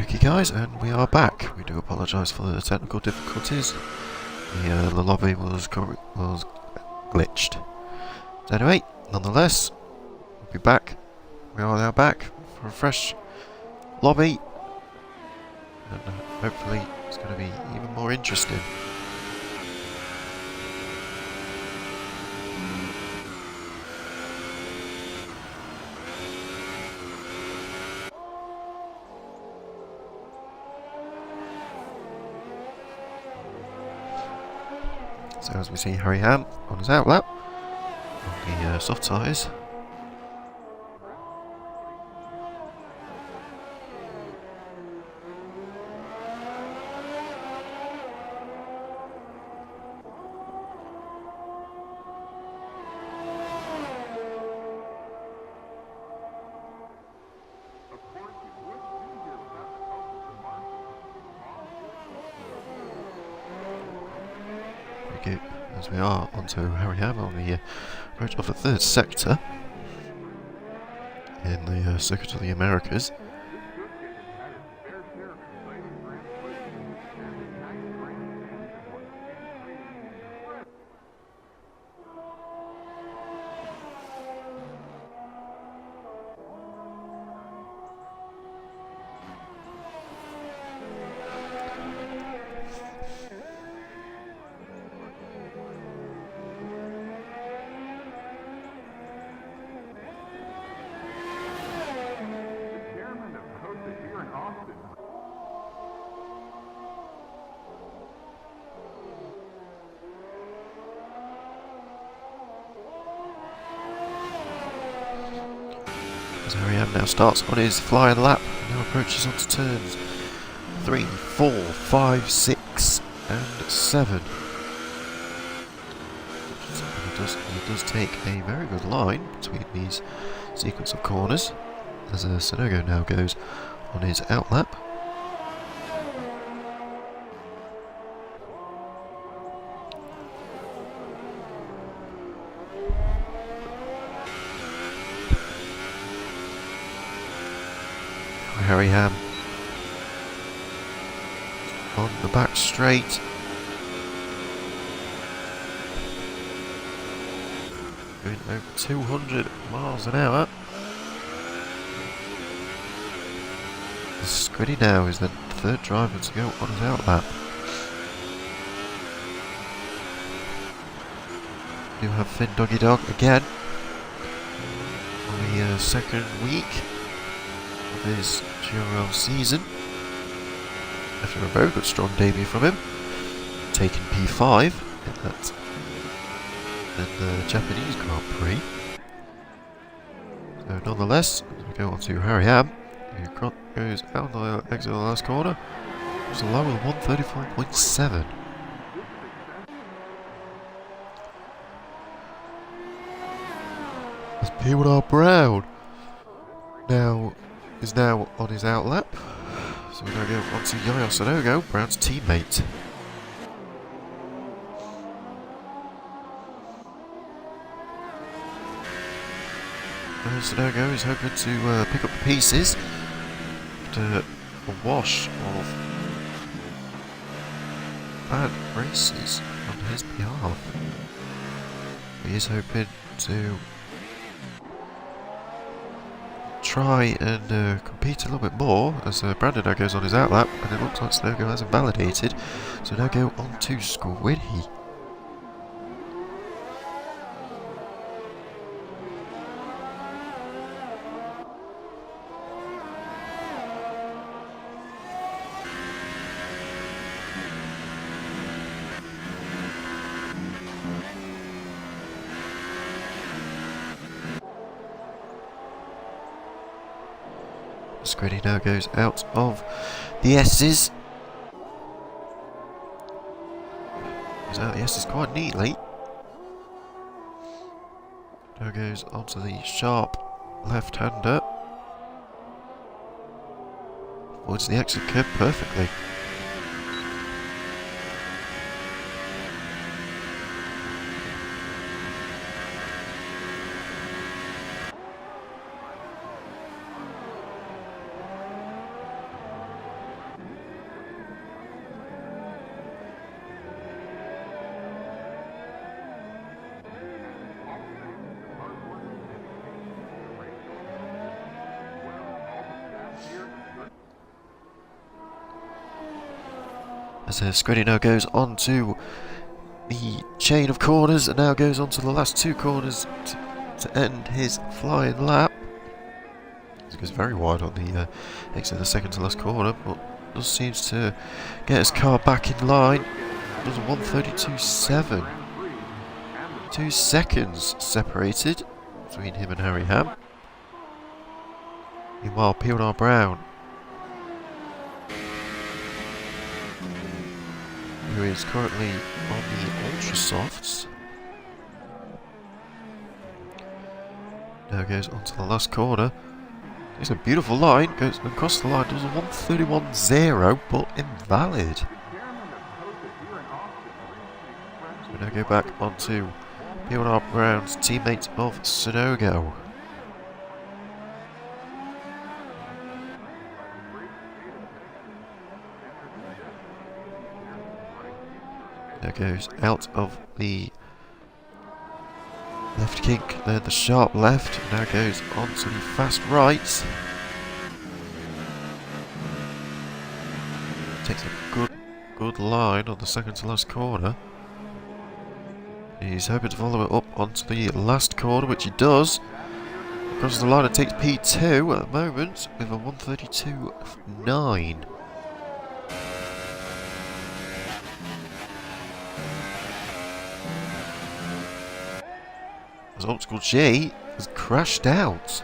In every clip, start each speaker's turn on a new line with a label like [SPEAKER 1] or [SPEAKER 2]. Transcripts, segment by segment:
[SPEAKER 1] Okay guys, and we are back. We do apologise for the technical difficulties. The lobby was glitched. So anyway, nonetheless, we'll be back. We are now back for a fresh lobby. And hopefully it's going to be even more interesting. So as we see Harry Ham on his outlap, on the soft tyres. As we are onto Harry Ham on the approach of the third sector in the Circuit of the Americas. As Harry Ham now starts on his flying lap, now approaches onto turns 3, 4, 5, 6 and 7. He does take a very good line between these sequence of corners as Sonogo now goes on his outlap. Harry Ham on the back straight. Going over 200 miles an hour. Squiddy now is the third driver to go on his outlap. We do have Finn Doggy Dog again on the second week of his GRL season, after a very good strong debut from him, taking P5 in the Japanese Grand Prix. So nonetheless, we go on to Harry Ham, who goes out on the exit of the last corner. It's a low of 134.7. As P1R Brown is now on his outlap. So we're going to go on to Yo-Yo Sonogo, Brown's teammate. Sonogo is hoping to pick up the pieces after a wash of bad races on his behalf. He is hoping to try and compete a little bit more as Brandon now goes on his outlap, and it looks like Sonogo has invalidated, so now go on to Squiddy. Squiddy now goes out of the S's. Goes out of the S's quite neatly. Now goes onto the sharp left-hander. Avoids the exit curve perfectly. As Screddy now goes on to the chain of corners and now goes on to the last two corners to end his flying lap. He goes very wide on the exit of the second to last corner, but does seems to get his car back in line. Does a 1:32.7. 2 seconds separated between him and Harry Ham. Meanwhile, P&R Brown, who is currently on the Ultra Softs, now goes onto the last corner. It's a beautiful line, goes across the line, does a 1:31.0, but invalid. So we now go back onto P&R Brown's teammate of Sunogo. Now goes out of the left kink, then the sharp left, now goes onto the fast right. Takes a good line on the second to last corner. He's hoping to follow it up onto the last corner, which he does. Crosses the line and takes P2 at the moment with a 1:32.9. As Optical J has crashed out.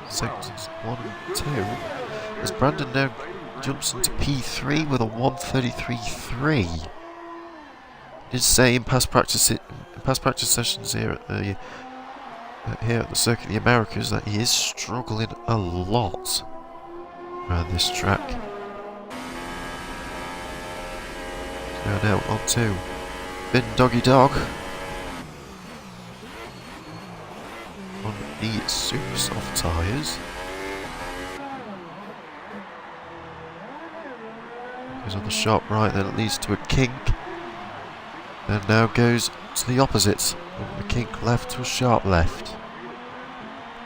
[SPEAKER 1] Sections 1 and 2. As Brandon now jumps into P3 with a 1:33.3. He did say in past practice sessions here at the Circuit of the Americas that he is struggling a lot around this track. So now on to Bin Doggy Dog on the super soft tyres. Goes on the sharp right, then it leads to a kink. And now goes to the opposite, from the kink left to a sharp left.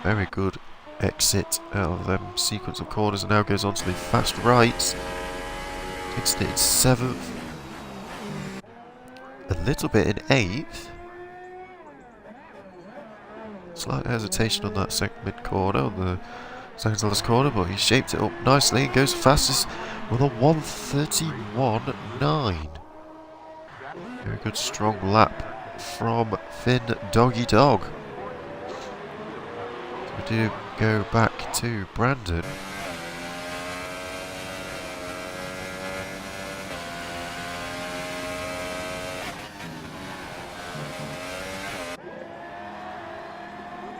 [SPEAKER 1] Very good exit out of them sequence of corners, and now goes on to the fast right. Takes it in 7th. A little bit in 8th. Slight hesitation on that second mid corner, on the second to last corner, but he shaped it up nicely and goes fastest with a 1:31.9. Very good strong lap from Finn Doggy Dog. So we do go back to Brandon.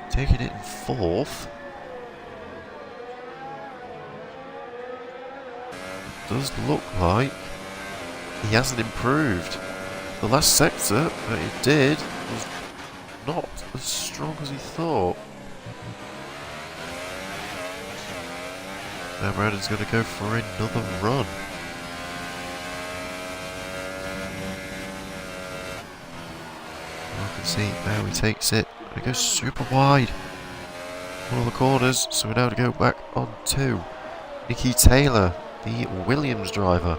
[SPEAKER 1] Taking it in 4th. It does look like he hasn't improved. The last sector that he did was not as strong as he thought. Now Brandon's going to go for another run. You can see now he takes it and it goes super wide. One of the corners, so we're now to go back on to Nicky Taylor, the Williams driver.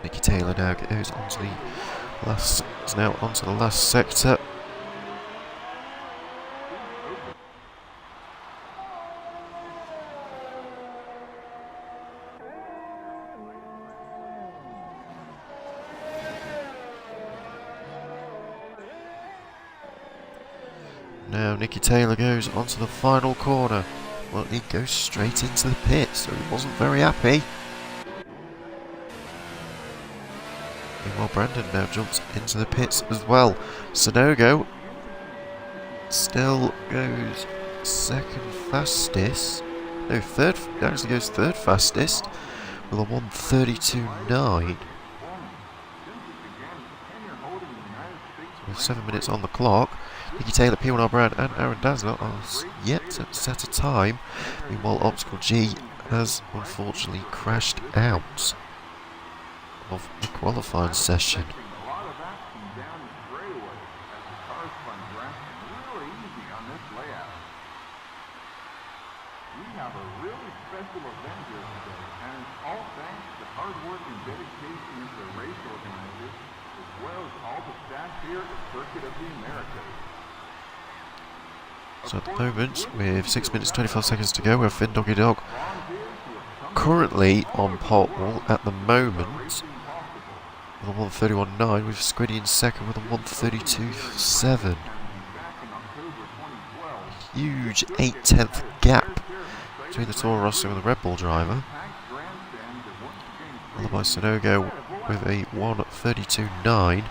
[SPEAKER 1] Nicky Taylor now goes onto the last. Is now onto the last sector. Now Nicky Taylor goes onto the final corner. Well, he goes straight into the pit, so he wasn't very happy. Meanwhile, Brandon now jumps into the pits as well. Sunogo still goes second fastest. No, third. Actually goes third fastest with a 1:32.9. With 7 minutes on the clock, Nicky Taylor, P1R Brown and Aaron Dazzler are yet to set a time. Meanwhile, Optical G has unfortunately crashed out of the qualifying session. So at the moment, with 6 minutes 25 seconds to go, we have Finn Doggy Dog currently on pole at the moment with a 1:31.9, with Squiddy in second with a 1:32.7. Huge 8/10 gap between the Toro Rosso and the Red Bull driver. Followed by Sonogo with a 1:32.9,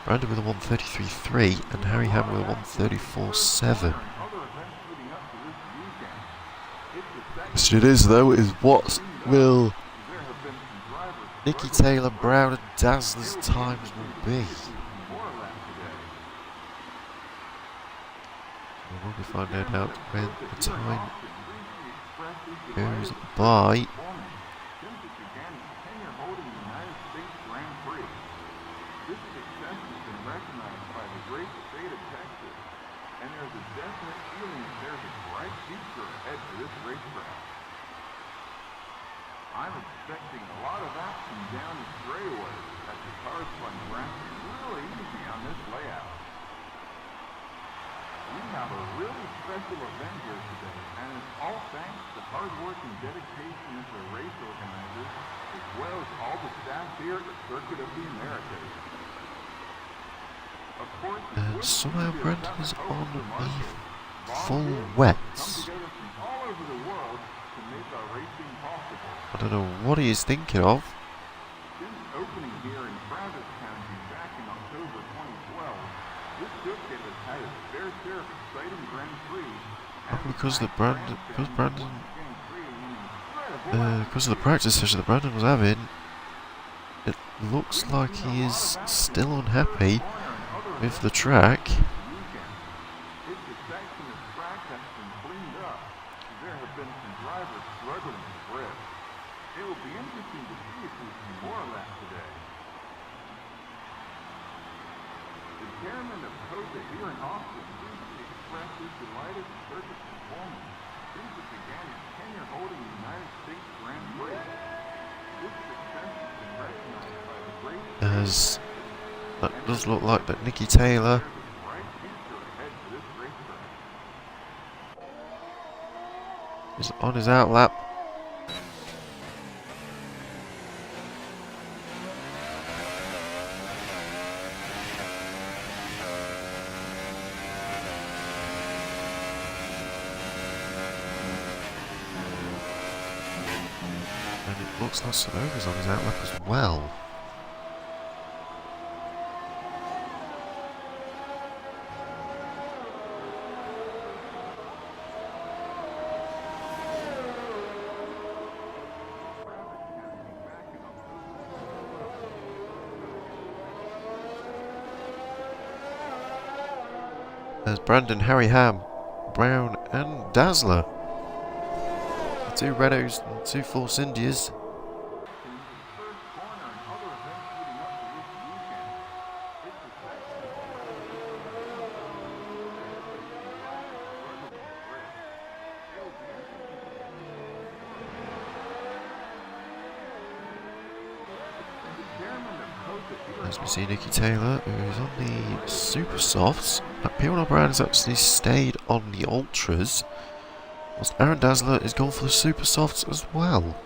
[SPEAKER 1] Brandon with a 1:33.3, and Harry Ham with a 1:34.7. Question it is, though, is what will Nicky Taylor, Brown and Dazzler's times will be? We'll be finding out when the time goes by.
[SPEAKER 2] I'm expecting a lot of action down the straightaway as the cars run rapid really easy on this layout. We have a really special event here today, and it's all thanks to hard work and dedication of the race organizers, as well as all the staff here at the Circuit of the Americas. Of course,
[SPEAKER 1] and somehow Brandon is on the full wets.
[SPEAKER 2] all over the world to make our racing possible.
[SPEAKER 1] I don't know what he is thinking of.
[SPEAKER 2] Since opening here in Travis County back in October 2012, this circuit has had its fair share of exciting Grand Prix.
[SPEAKER 1] Because of the practice session that Brandon was having, it looks like he is still unhappy with the track. As that does look like that Nicky Taylor is on his outlap. And it looks like Sonogo's on his outlap as well. There's Brandon, Harry Ham, Brown and Dazzler. The two Renaults and two Force Indias. As we see Nicky Taylor, who is on the Super Softs. P1R Brown has actually stayed on the Ultras, whilst Aaron Dazzler is gone for the Super Softs as well.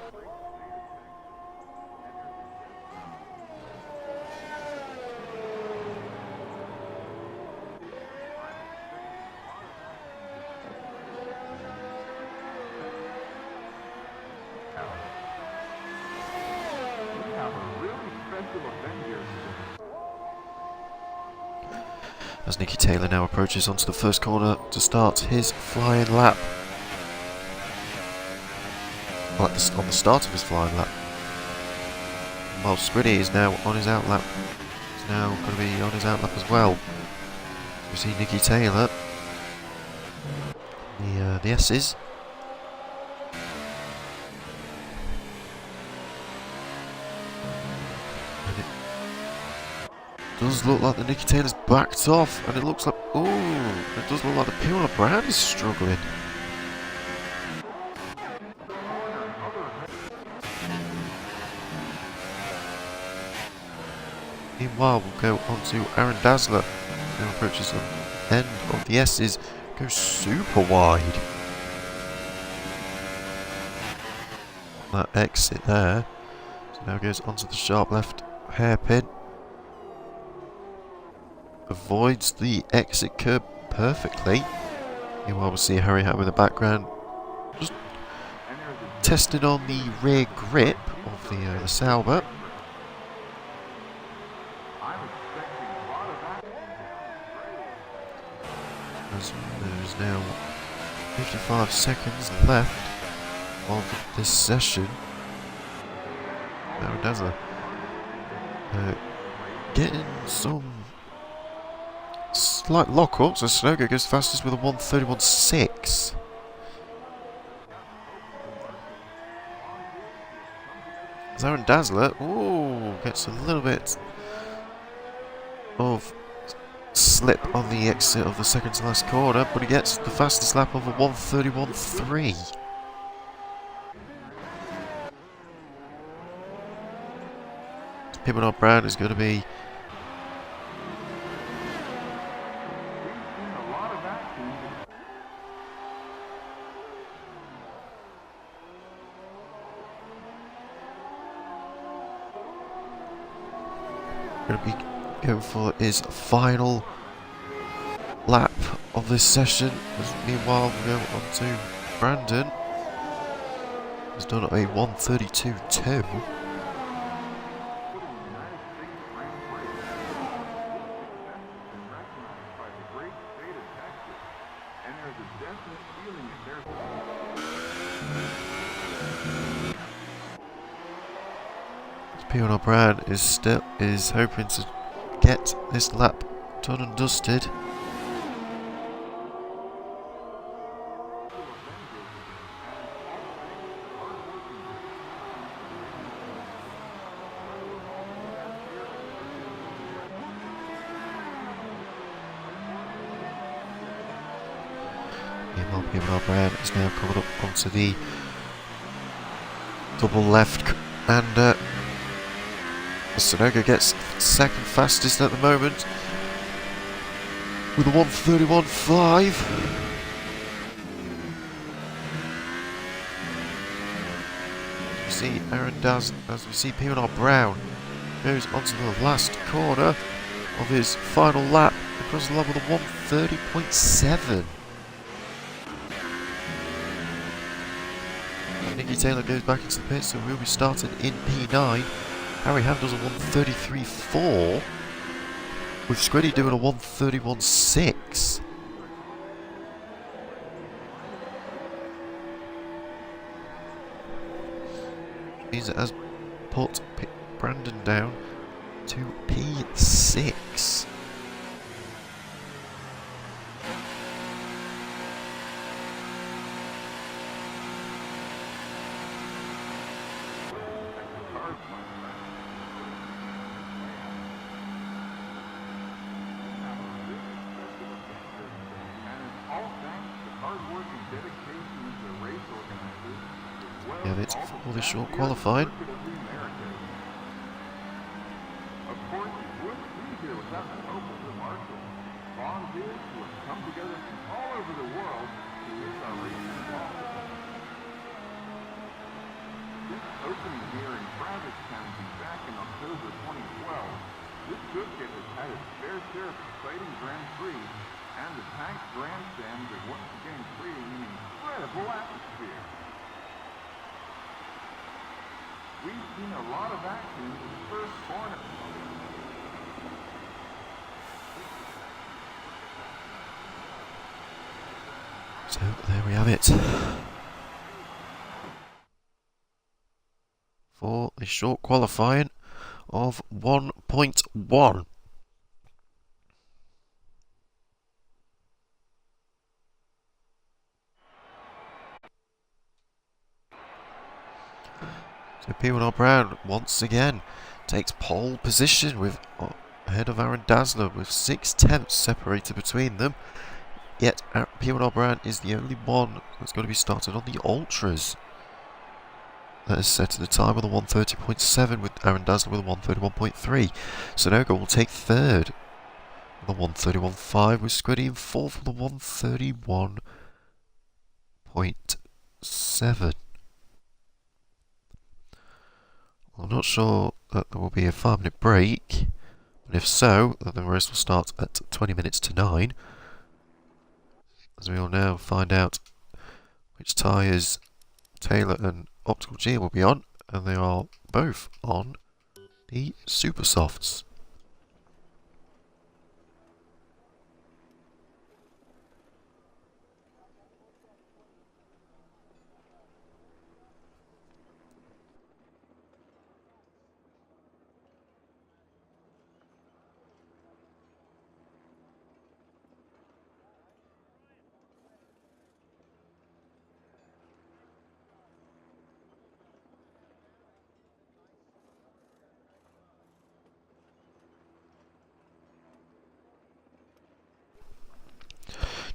[SPEAKER 1] as Nicky Taylor now approaches onto the first corner to start his flying lap. Well, on the start of his flying lap. While Squiddy is now on his outlap. He's now going to be on his outlap as well. We see Nicky Taylor. The S's. And it does look like the Nicky Taylor's backed off, and it looks like, ooh, it does look like the Pure Brand is struggling. Meanwhile, we'll go on to Aaron Dazzler, who approaches the end of the S's, goes super wide. That exit there, so now goes onto the sharp left hairpin. Avoids the exit curb perfectly. Meanwhile, we'll see Harry Ham in the background, just testing on the rear grip of the Sauber. There's now 55 seconds left of this session. Aaron Dazzler getting some slight lockups, so Sunogo goes fastest with a 1:31.6. As Aaron Dazzler, ooh, gets a little bit of slip on the exit of the second to last corner, but he gets the fastest lap of a 1:31.3. Pippin Brown is going to be going for his final lap of this session. Meanwhile, we go on to Brandon. He's done a 1:32.2. Pio O'Brien is hoping to get this lap done and dusted. Meanwhile, Pio O'Brien is now coming up onto the double left, and Sunogo gets second fastest at the moment with a 1:31.5. As we see Aaron Dazzler, as we see P&R Brown goes onto the last corner of his final lap across the line with a 1:30.7. Nicky Taylor goes back into the pit, so we'll be starting in P9. Harry Ham does a 1:33.4, with Squiddy doing a 1:31.6. Means it has put Brandon down to P6. Yeah, it's for the short qualifying.
[SPEAKER 2] Of course, we wouldn't be here without the help of the marshals, volunteers who have come together from all over the world to make our racing possible. Since opening here in Travis County back in October 2012, this circuit has had its fair share of exciting Grand Prix, and the packed grandstands are once again creating an incredible atmosphere. We've seen a lot of action in the first corner.
[SPEAKER 1] So there we have it. For the short qualifying of 1.1. So P1R Brown once again takes pole position with ahead of Aaron Dazzler with 6/10 separated between them. Yet P1R Brown is the only one that's going to be started on the Ultras. That is set to the time of the 1:30.7 with Aaron Dazzler with a 1:31.3. Sonogo will take third with a 1:31.5 with Squiddy in fourth with a 1:31.7. I'm not sure that there will be a 5-minute break, but if so, then the race will start at 20 minutes to 9. As we will now find out which tyres Taylor and Optical G will be on, and they are both on the Super Softs.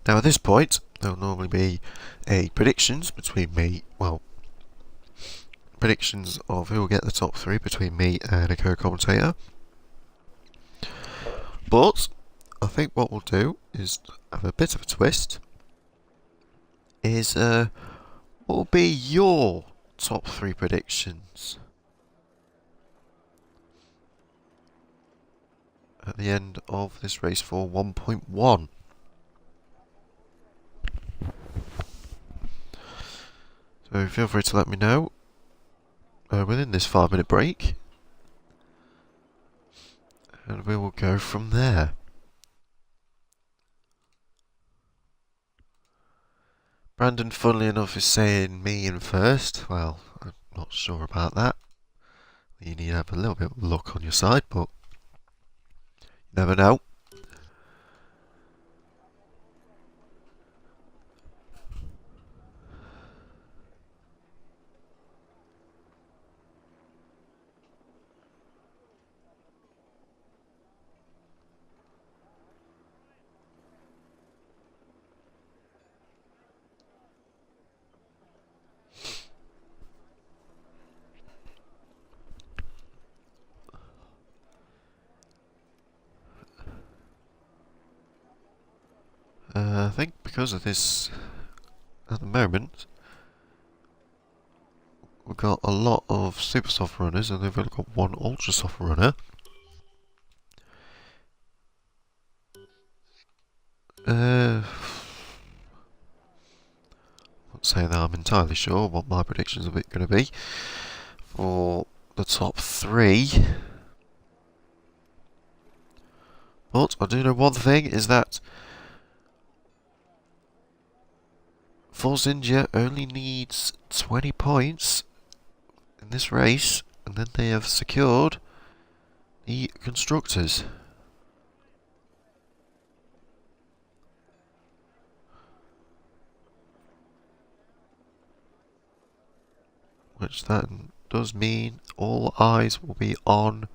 [SPEAKER 1] Now at this point, there will normally be a predictions between me, predictions of who will get the top 3 between me and a co-commentator. But I think what we'll do is have a bit of a twist. What will be your top 3 predictions at the end of this race for 1.1? So feel free to let me know within this 5-minute break, and we will go from there. Brandon, funnily enough, is saying me in first. Well, I'm not sure about that. You need to have a little bit of luck on your side, but you never know. I think because of this, at the moment, we've got a lot of super soft runners, and they've only got one ultra soft runner. I won't say that I'm entirely sure what my predictions are going to be for the top 3. But I do know one thing, is that Force India only needs 20 points in this race, and then they have secured the Constructors. Which then does mean all eyes will be on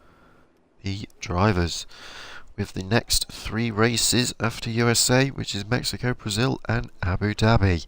[SPEAKER 1] the drivers, with the next 3 races after USA, which is Mexico, Brazil and Abu Dhabi.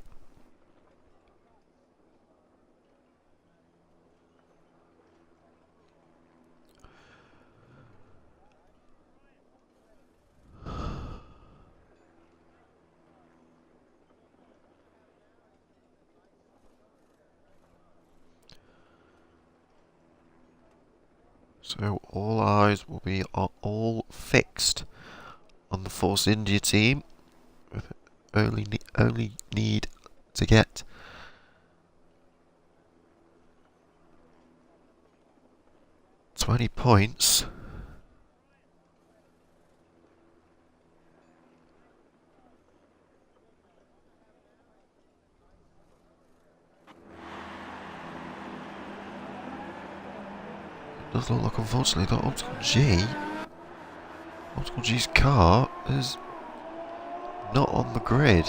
[SPEAKER 1] So all eyes will be all fixed on the Force India team. Only need to get 20 points. Does look like, unfortunately, that Optical G's car is not on the grid.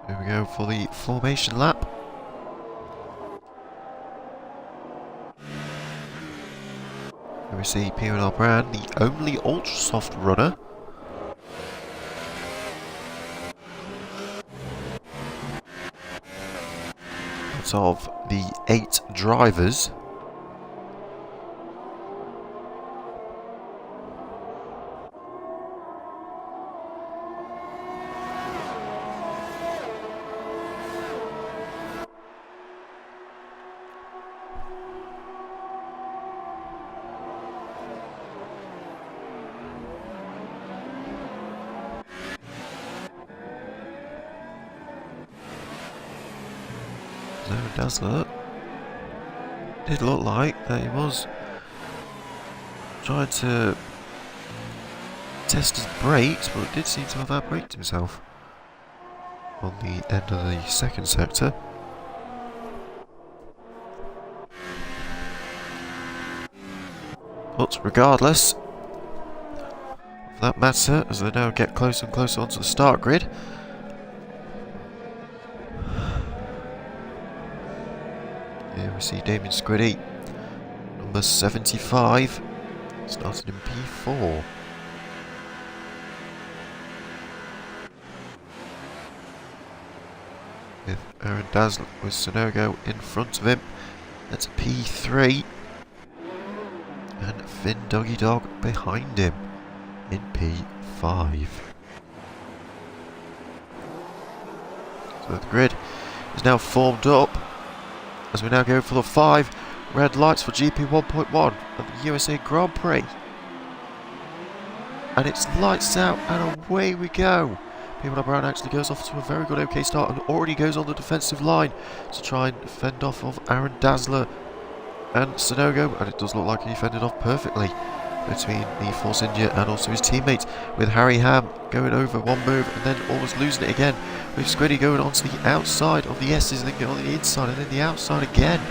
[SPEAKER 1] Here we go for the formation lap. Here we see P&R Brand, the only ultra soft runner. Out of the 8 drivers. Dazzler did look like that he was trying to test his brakes, but did seem to have outbraked himself on the end of the second sector. But regardless of that matter, as they now get closer and closer onto the start grid, here we see Damien Squiddy, number 75, started in P4. With Aaron Dazzler with Sonogo in front of him, that's P3. And Finn Doggy Dog behind him in P5. So the grid is now formed up as we now go for the 5 red lights for GP1.1 at the USA Grand Prix. And it's lights out and away we go. P&R Brown actually goes off to a very good OK start and already goes on the defensive line to try and fend off of Aaron Dazzler and Sonogo, and it does look like he fended off perfectly between the Force India and also his teammates, with Harry Ham going over one move and then almost losing it again, with Squiddy going onto the outside of the S's and then going on the inside and then the outside again.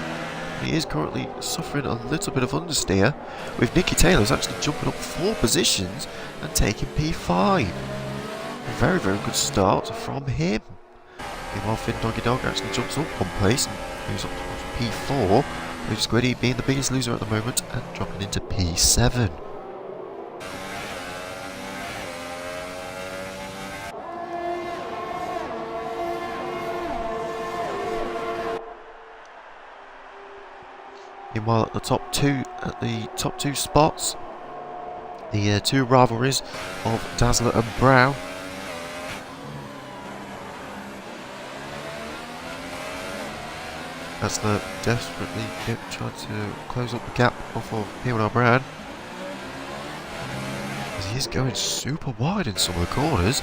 [SPEAKER 1] And he is currently suffering a little bit of understeer, with Nicky Taylor's actually jumping up 4 positions and taking P5. A very, very good start from him. Meanwhile, Finn Doggy Dog actually jumps up 1 place and moves up to P4. With Squiddy being the biggest loser at the moment and dropping into P7. Meanwhile, at the top two spots, the 2 rivalries of Dazzler and Brown. Dazzler desperately trying to close up the gap off of P&R Brown, as he is going super wide in some of the corners.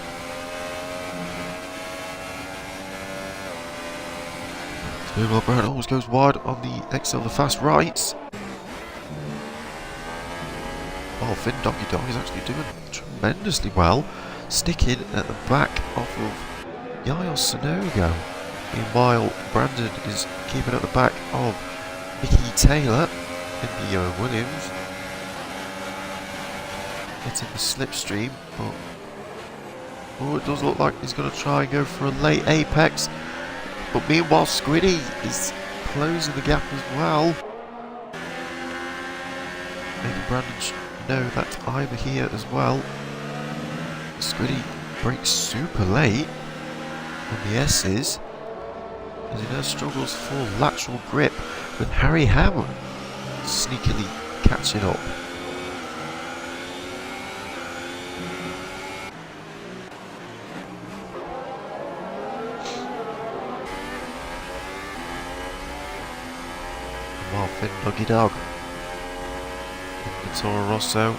[SPEAKER 1] P&R Brown always goes wide on the exit of the fast rights. Oh, Finn Doggy Dog is actually doing tremendously well, sticking at the back off of Yael Sonogo. Meanwhile, Brandon is keeping at the back of Nicky Taylor in the Williams. Getting the slipstream, but oh, it does look like he's going to try and go for a late apex. But meanwhile, Squiddy is closing the gap as well. Making Brandon know that I'm here as well. Squiddy brakes super late on the S's, as he now struggles for lateral grip, with Harry Ham sneakily catching up. While Finn Doggy Dog in the Toro Rosso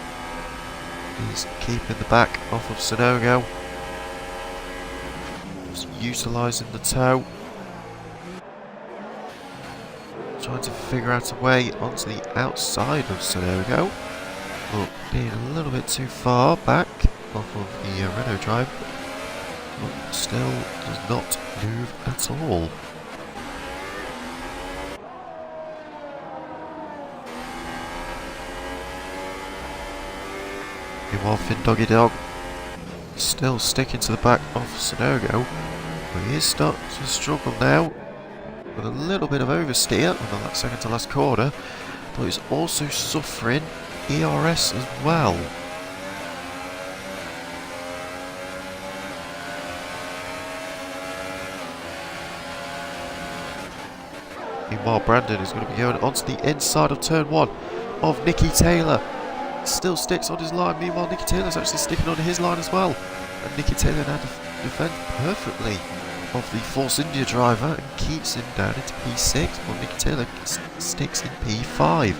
[SPEAKER 1] is keeping the back off of Sonogo, just utilising the toe, trying to figure out a way onto the outside of Sonogo. But being a little bit too far back off of the Renault drive. But still does not move at all. Meanwhile, Finn Doggy Dog still sticking to the back of Sonogo. But he is starting to struggle now with a little bit of oversteer on that second to last corner. But he's also suffering ERS as well. Meanwhile, Brandon is going to be going onto the inside of turn 1 of Nicky Taylor. Still sticks on his line. Meanwhile, Nicky Taylor's actually sticking on his line as well. And Nicky Taylor now defends perfectly of the Force India driver and keeps him down into P6, while Nicky Taylor sticks in P5.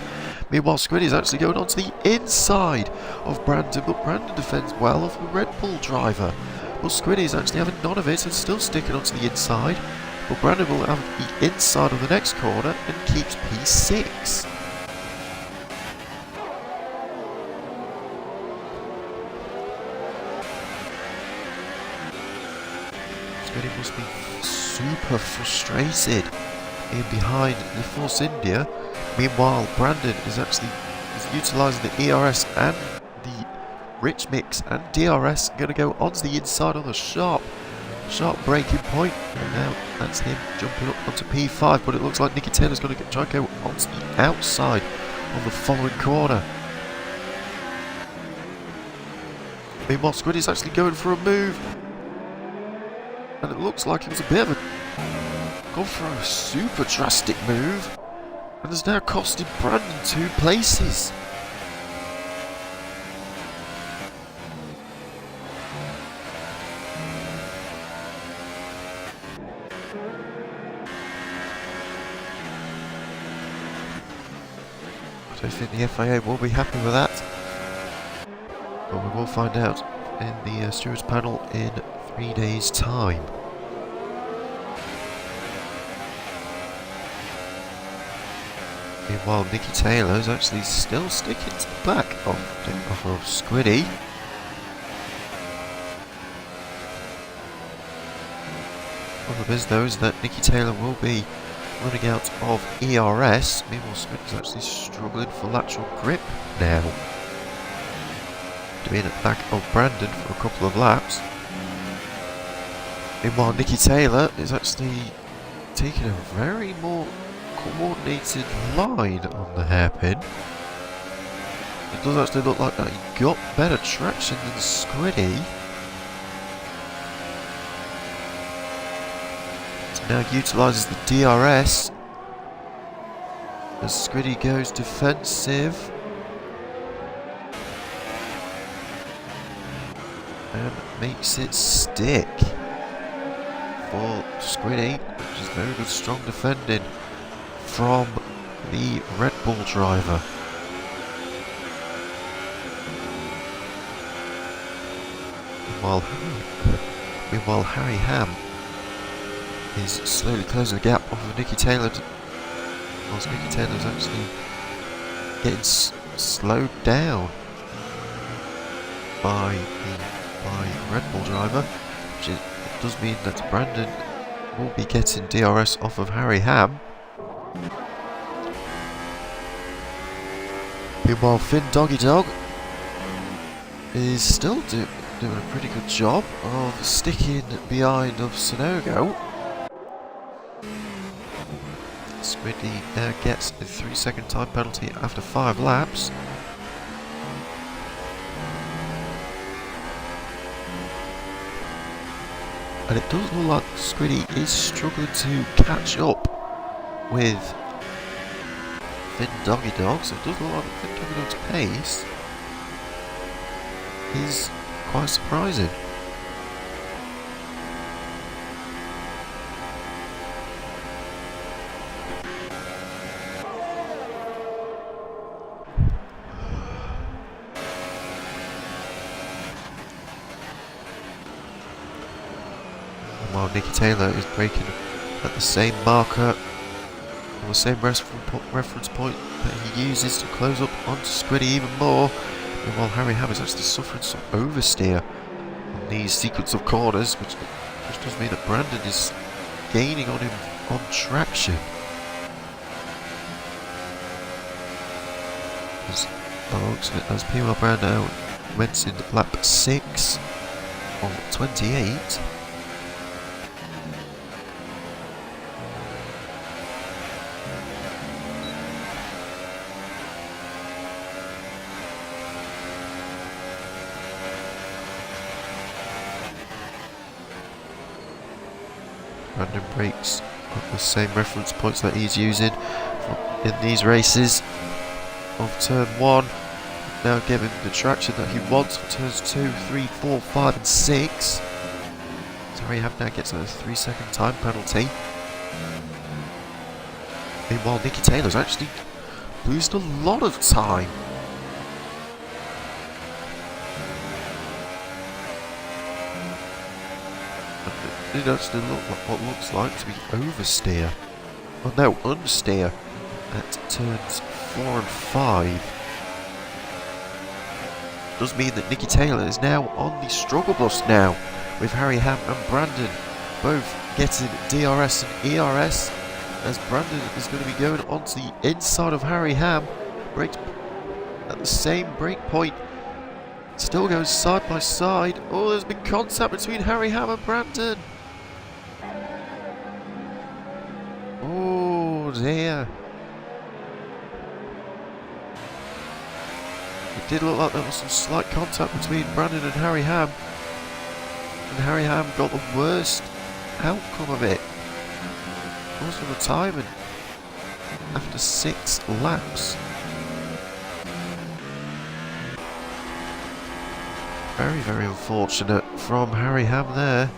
[SPEAKER 1] Meanwhile, Squiddy's actually going onto the inside of Brandon, but Brandon defends well off the Red Bull driver. Well, Squiddy's actually having none of it and still sticking onto the inside. But Brandon will have the inside of the next corner and keeps P6. Squiddy must be super frustrated in behind the Force India. Meanwhile, Brandon is utilising the ERS and the Rich Mix and DRS, going to go onto the inside on the sharp breaking point, and now that's him jumping up onto P5, but it looks like Nicky Taylor's going to try and go onto the outside of the following corner. Meanwhile, Squiddy's actually going for a move, and it looks like it was a bit of a gone for a super drastic move, and has now costed Brandon 2 places. I don't think the FIA will be happy with that, but we will find out in the stewards panel in 3 days' time. Meanwhile, Nicky Taylor is actually still sticking to the back of Squiddy. The problem is, though, is that Nicky Taylor will be running out of ERS. Meanwhile, Squiddy's actually struggling for lateral grip now. To be in at the back of Brandon for a couple of laps. Meanwhile, Nicky Taylor is actually taking a very more coordinated line on the hairpin. It does actually look like that he got better traction than Squiddy. Now utilises the DRS as Squiddy goes defensive and makes it stick for Squiddy, which is very good strong defending from the Red Bull driver. Meanwhile, Harry Ham is slowly closing the gap off of Nicky Taylor, whilst Nicky Taylor's actually getting slowed down by the Red Bull driver, which does mean that Brandon will be getting DRS off of Harry Ham. Meanwhile, Finn Doggy Dog is still doing a pretty good job of sticking behind of Sonogo. Squiddy now gets a 3-second time penalty after 5 laps. And it does look like Squiddy is struggling to catch up with Finn Doggy Dog, so it does look like Finn Doggy Dog's pace is quite surprising. While Nicky Taylor is braking at the same marker the same reference point that he uses to close up onto Squiddy even more. Meanwhile, Harry Ham is actually suffering some oversteer on these sequence of corners, which does mean that Brandon is gaining on him on traction. As P1 Brand now went in lap 6 of 28. Brandon breaks at the same reference points that he's using in these races of turn 1. Now giving the traction that he wants for turns 2, 3, 4, 5 and 6. So Harry Ham now gets a 3-second time penalty. Meanwhile, Nicky Taylor's actually losing a lot of time. It actually look like what looks like to be oversteer. Oh no, understeer at turns 4 and 5. Does mean that Nicky Taylor is now on the struggle bus now, with Harry Ham and Brandon both getting DRS and ERS, as Brandon is going to be going onto the inside of Harry Ham, brakes at the same brake point, still goes side by side. Oh, there's been contact between Harry Ham and Brandon. Oh dear. It did look like there was some slight contact between Brandon and Harry Ham. And Harry Ham got the worst outcome of it. Also the timing after 6 laps. Very, very unfortunate from Harry Ham there.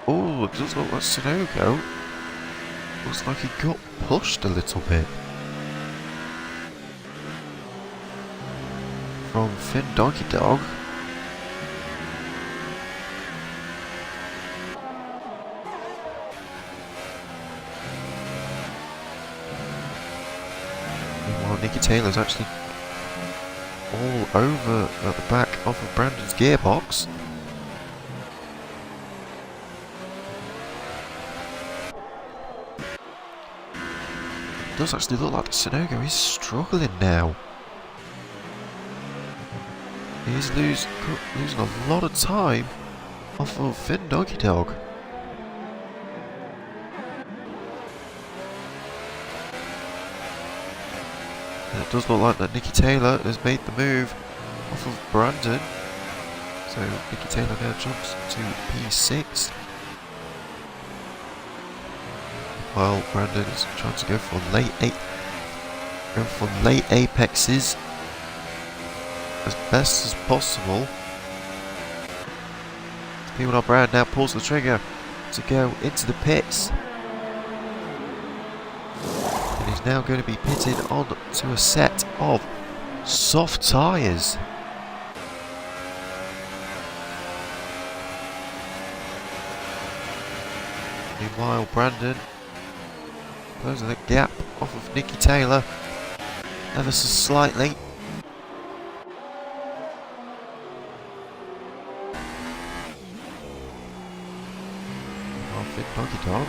[SPEAKER 1] Oh, it does look like Sunoco. Looks like he got pushed a little bit. From Finn Donkey Dog. Meanwhile, Nicky Taylor's actually all over at the back off of Brandon's gearbox. It does actually look like the Sunoco is struggling now. He's losing a lot of time off of Finn Doggy Dog. And it does look like that Nicky Taylor has made the move off of Brandon. So Nicky Taylor now jumps to P6. While Brandon is trying to go for late apexes as best as possible. P1 Brand now pulls the trigger to go into the pits. And he's now going to be pitted on to a set of soft tyres. Meanwhile, Brandon closing the gap off of Nicky Taylor ever so slightly. Fit Doggy Dog.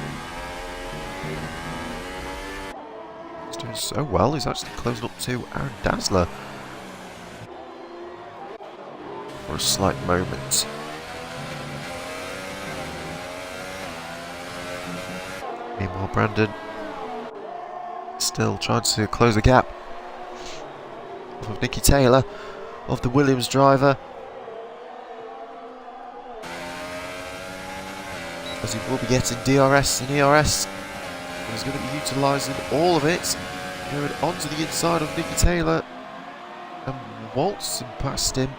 [SPEAKER 1] He's doing so well, he's actually closing up to Aaron Dazzler for a slight moment. Meanwhile, Brandon still trying to close the gap off of Nicky Taylor, of the Williams driver. As he will be getting DRS and ERS, and he's going to be utilising all of it, going onto the inside of Nicky Taylor and waltzing past him.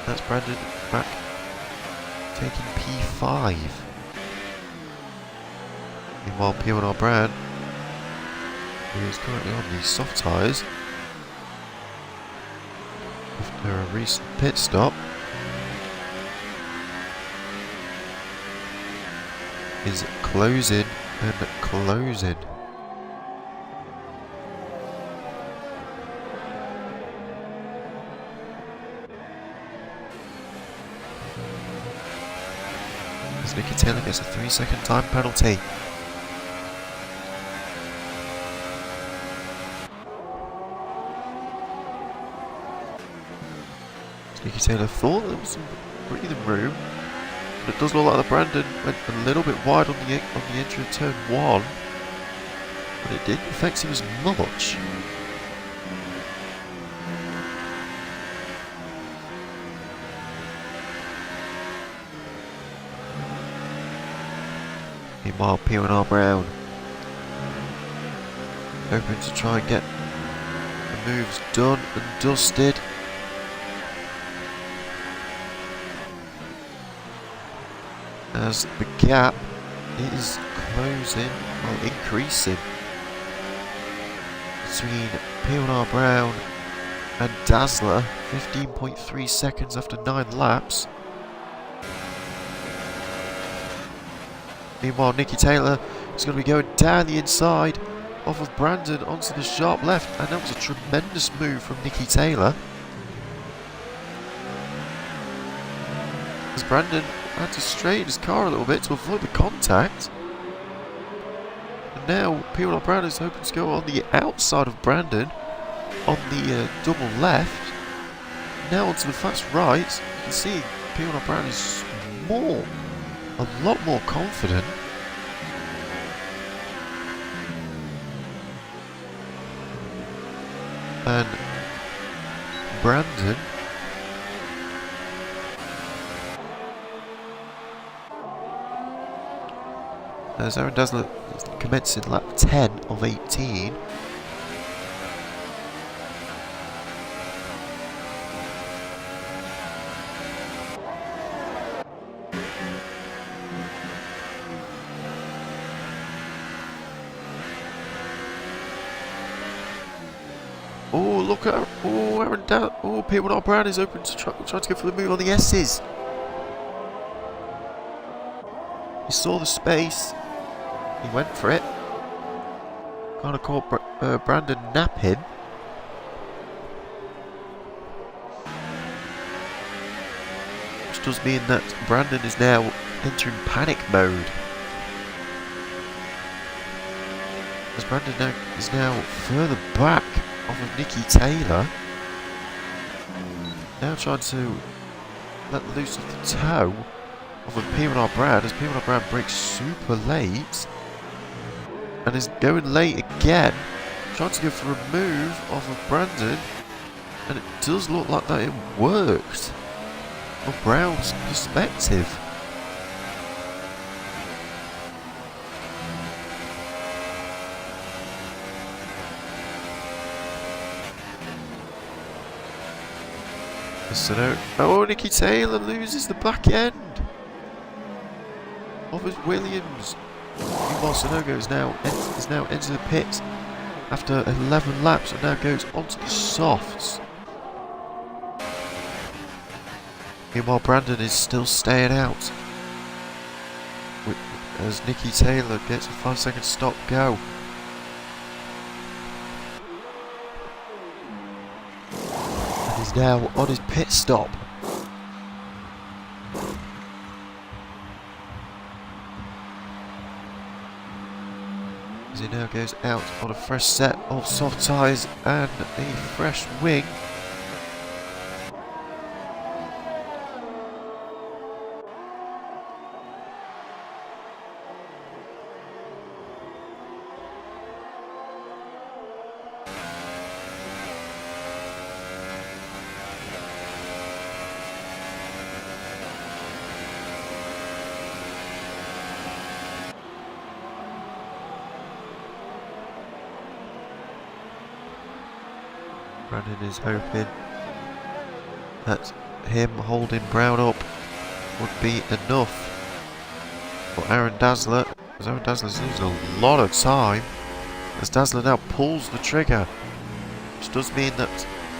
[SPEAKER 1] That's Brandon back taking P5. Meanwhile, P1 Brand He is currently on the soft tyres after a recent pit stop. Is closing and closing. As Nicky Taylor gets a 3-second time penalty. Nicky Taylor thought there was some breathing room, but it does look like the Brandon went a little bit wide on the entry of turn 1, but it didn't affect him as much. Meanwhile, P&R Brown hoping to try and get the moves done and dusted. As the gap is closing, well, increasing between P&R Brown and Dazzler, 15.3 seconds after 9 laps. Meanwhile, Nicky Taylor is going to be going down the inside off of Brandon onto the sharp left, and that was a tremendous move from Nicky Taylor. As Brandon had to straighten his car a little bit to avoid the contact. And now P&R Brown is hoping to go on the outside of Brandon on the double left. Now onto the fast right. You can see P&R Brown is a lot more confident. And Brandon as Aaron Dazzler commencing lap 10 of 18. Oh, look at Aaron Dazzler. Oh, P&R Brown is open to try to go for the move on the S's. He saw the space. He went for it. Kind of caught Brandon napping. Which does mean that Brandon is now entering panic mode. As Brandon is now further back off of Nicky Taylor. Now trying to let loose of the toe off of P&R Brown as P&R Brown breaks super late and is going late again, trying to go for a move off of Brandon, and it does look like that it worked from Brown's perspective. So oh, Nicky Taylor loses the back end of his Williams. Meanwhile, Sonogo is now into the pit after 11 laps and now goes onto the softs. Meanwhile, Brandon is still staying out as Nicky Taylor gets a 5-second stop go. And he's now on his pit stop. As he now goes out on a fresh set of soft tyres and a fresh wing. Brandon is hoping that him holding Brown up would be enough for Aaron Dazzler, as Aaron Dazzler's losing a lot of time. as Dazzler now pulls the trigger, which does mean that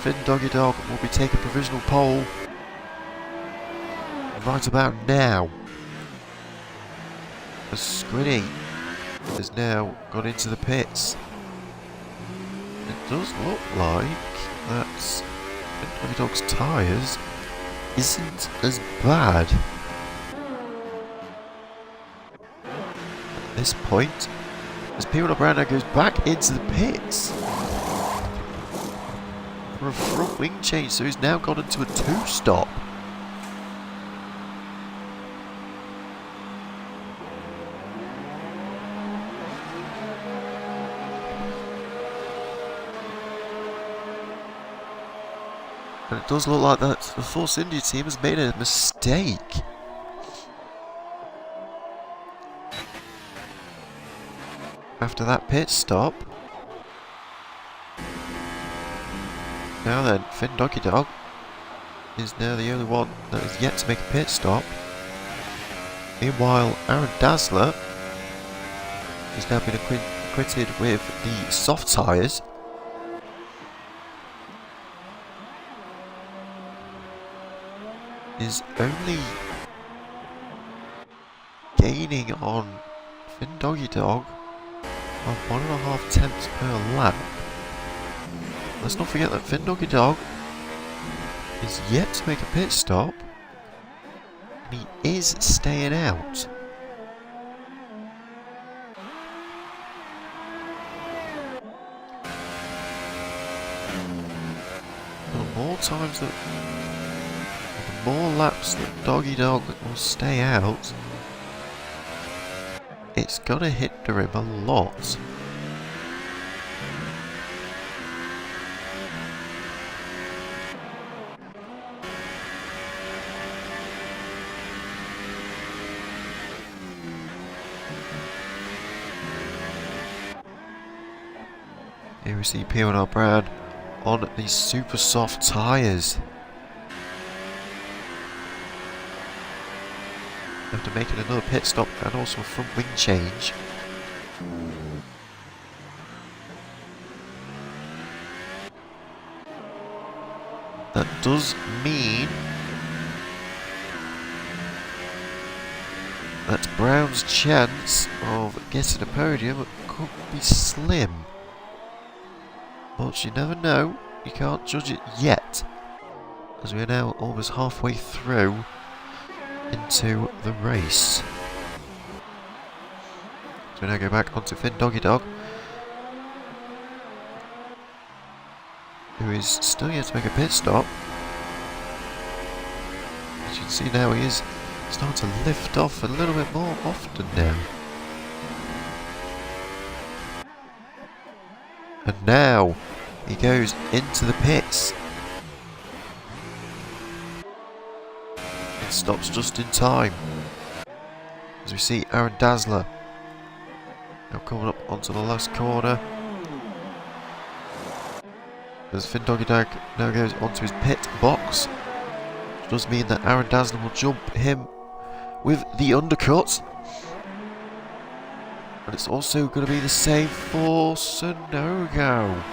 [SPEAKER 1] Finn Doggy Dog will be taking provisional pole right about now. As Squiddy has now gone into the pits. It does look like that Finn Doggy Dog's tyres isn't as bad at this point, as P1 Brown now goes back into the pits for a front wing change, so he's now gone into a 2-stop. And it does look like that the Force India team has made a mistake. After that pit stop. Now then, Finn Doggy Dog is now the only one that is yet to make a pit stop. Meanwhile, Aaron Dazzler has now been acquitted with the soft tyres. Is only gaining on Finn Doggy Dog of 1.5 tenths per lap. Let's not forget that Finn Doggy Dog is yet to make a pit stop, and he is staying out. The more times that more laps that Doggy Dog will stay out, it's gonna hinder him a lot. Here we see P1 Brown on these super soft tyres. After making another pit stop and also a front wing change. That does mean that Brown's chance of getting a podium could be slim. But you never know, you can't judge it yet, as we are now almost halfway through into the race. So we now go back onto Finn Doggy Dog, who is still yet to make a pit stop. As you can see now, he is starting to lift off a little bit more often now. And now he goes into the pits. It stops just in time. As we see Aaron Dazzler now coming up onto the last corner. As Finn Doggy Dog now goes onto his pit box, which does mean that Aaron Dazzler will jump him with the undercut. And it's also going to be the same for Sonogo.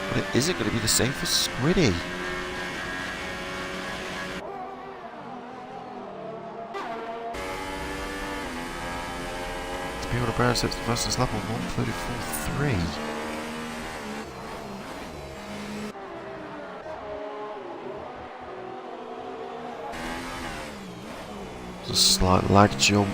[SPEAKER 1] But it isn't going to be the same for Squiddy. P1 Brown sets the fastest lap on 1:34.3. There's a slight lag jump.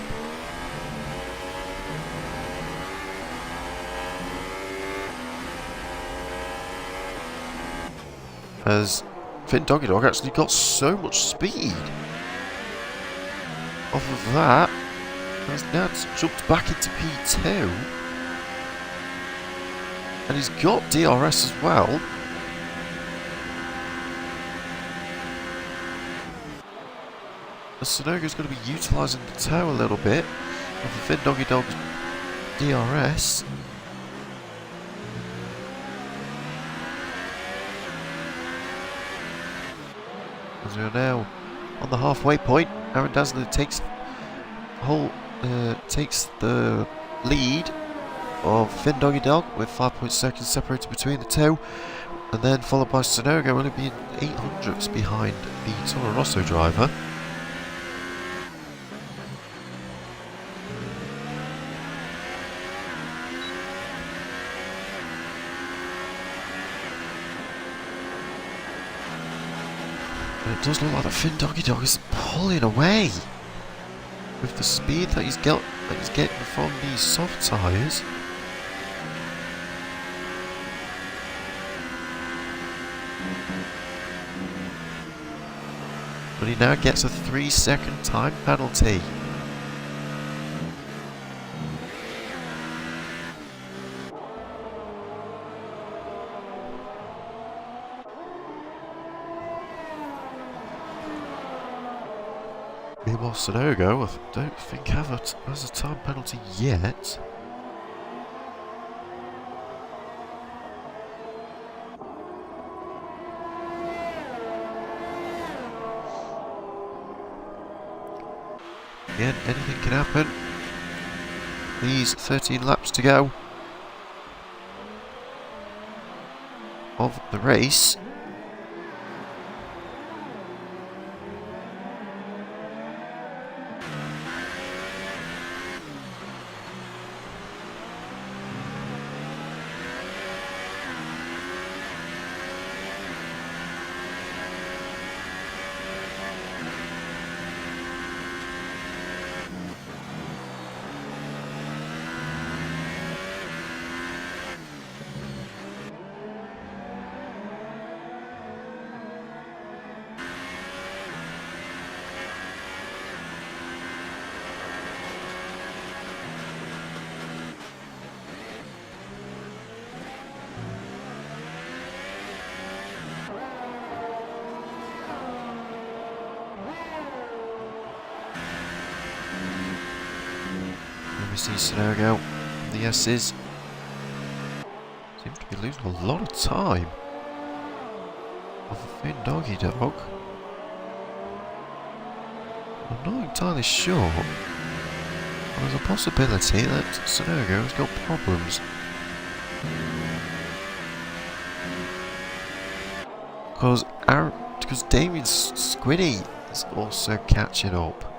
[SPEAKER 1] As Finn Doggy Dog actually got so much speed off of that, has now jumped back into P2, and he's got DRS as well. As Sonogo's going to be utilising the tow a little bit of the Finn Doggy Dog's DRS. As we are now on the halfway point, Aaron Dazzler takes the lead of Finn Doggy Dog with 5 seconds separated between the two, and then followed by Sonogo only being 800ths behind the Toro Rosso driver. And it does look like the Finn Doggy Dog is pulling away with the speed that he's getting from these soft tyres. But he now gets a 3-second time penalty. Meanwhile, Sonogo, I don't think has a time penalty yet. Again, anything can happen. These 13 laps to go of the race. We see Sonogo from the S's. Seems to be losing a lot of time off a Finn Doggy Dog. I'm not entirely sure. There's a possibility that Sonogo has got problems. Because Damien Squiddy is also catching up.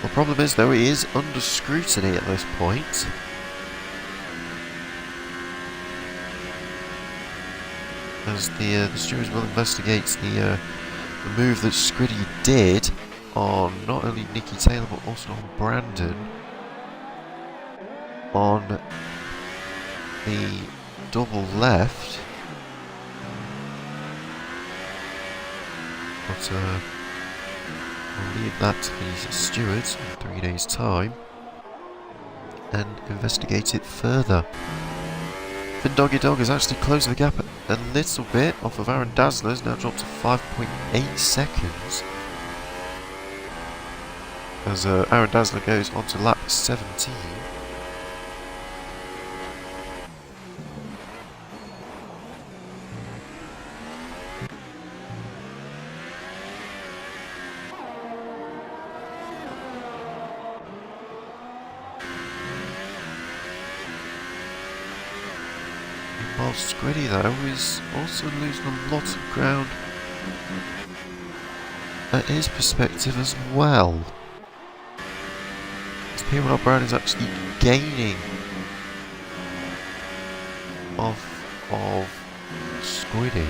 [SPEAKER 1] The problem is, though, he is under scrutiny at this point. As the stewards will investigate the move that Squiddy did on not only Nicky Taylor but also on Brandon on the double left. But we'll leave that to the stewards in 3 days' time and investigate it further. Finn Doggy Dog has actually closed the gap a little bit off of Aaron Dazzler's, now dropped to 5.8 seconds. As Aaron Dazzler goes on to lap 17. While Squiddy, though, is also losing a lot of ground at his perspective as well. As P1 O'Brien is actually gaining off of Squiddy.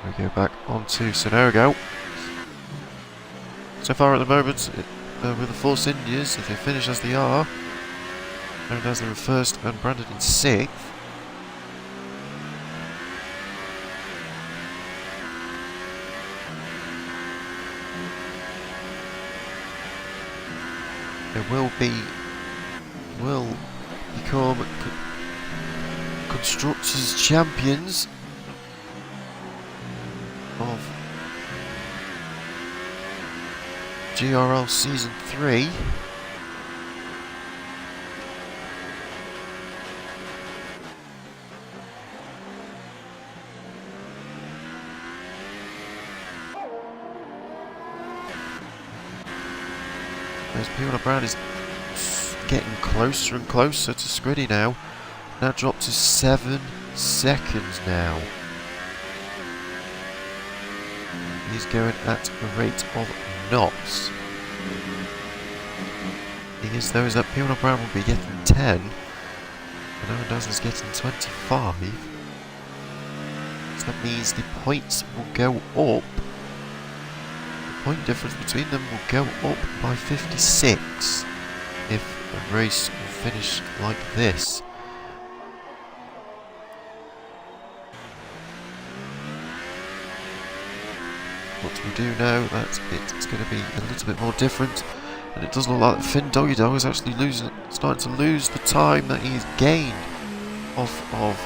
[SPEAKER 1] We go back onto Sonogo. So far at the moment, with the Force Indias, if they finish as they are, Aaron Dazzler in first and Brandon in sixth. There will become Constructors Champions GRL Season 3. As P1 Brown is getting closer and closer to Scriddy now. Now dropped to 7 seconds now. He's going at a rate of knots. The thing is though is that P1 Brown will be getting 10 and Aaron Dazzler's getting 25. So that means the points will go up. The point difference between them will go up by 56 if a race will finish like this. But we do know that it's going to be a little bit more different, and it does look like Finn Doggy Dog is actually starting to lose the time that he's gained off of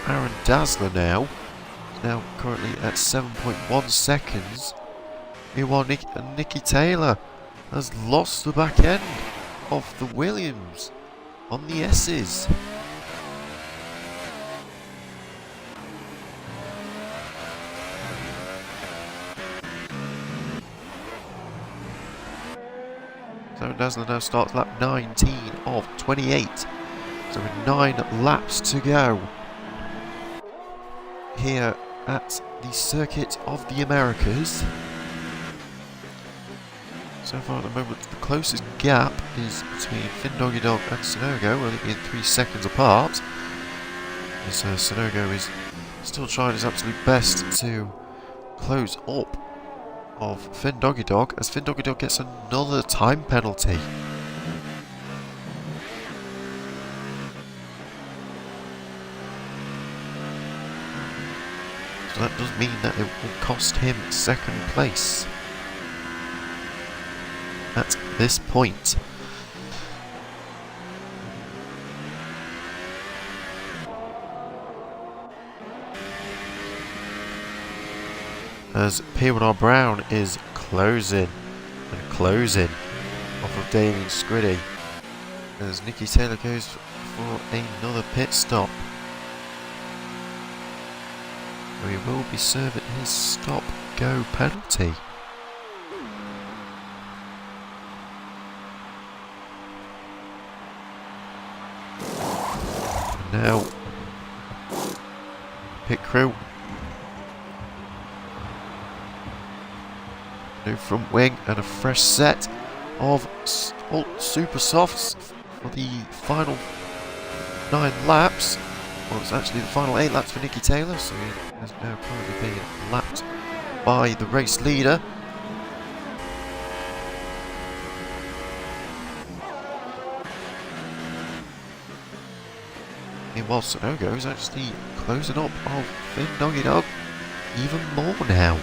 [SPEAKER 1] Aaron Dazzler now. He's now currently at 7.1 seconds. Meanwhile, Nicky Taylor has lost the back end of the Williams on the S's. So Dazzler now starts lap 19 of 28. So with 9 laps to go here at the Circuit of the Americas. So far at the moment, the closest gap is between Finn Doggy Dog and Sonogo, only being 3 seconds apart. As Sonogo is still trying his absolute best to close up of Finn Doggy Dog, as Finn Doggy Dog gets another time penalty. So that does mean that it will cost him second place at this point. As P1R Brown is closing and closing off of Damien Scriddy, as Nicky Taylor goes for another pit stop. He will be serving his stop-go penalty. Now, pit crew. New front wing and a fresh set of super softs for the final 9 laps. Well, it's actually the final 8 laps for Nicky Taylor, so he is now currently being lapped by the race leader. Meanwhile, Sonogo is actually closing up of Finn Doggy Dog even more now.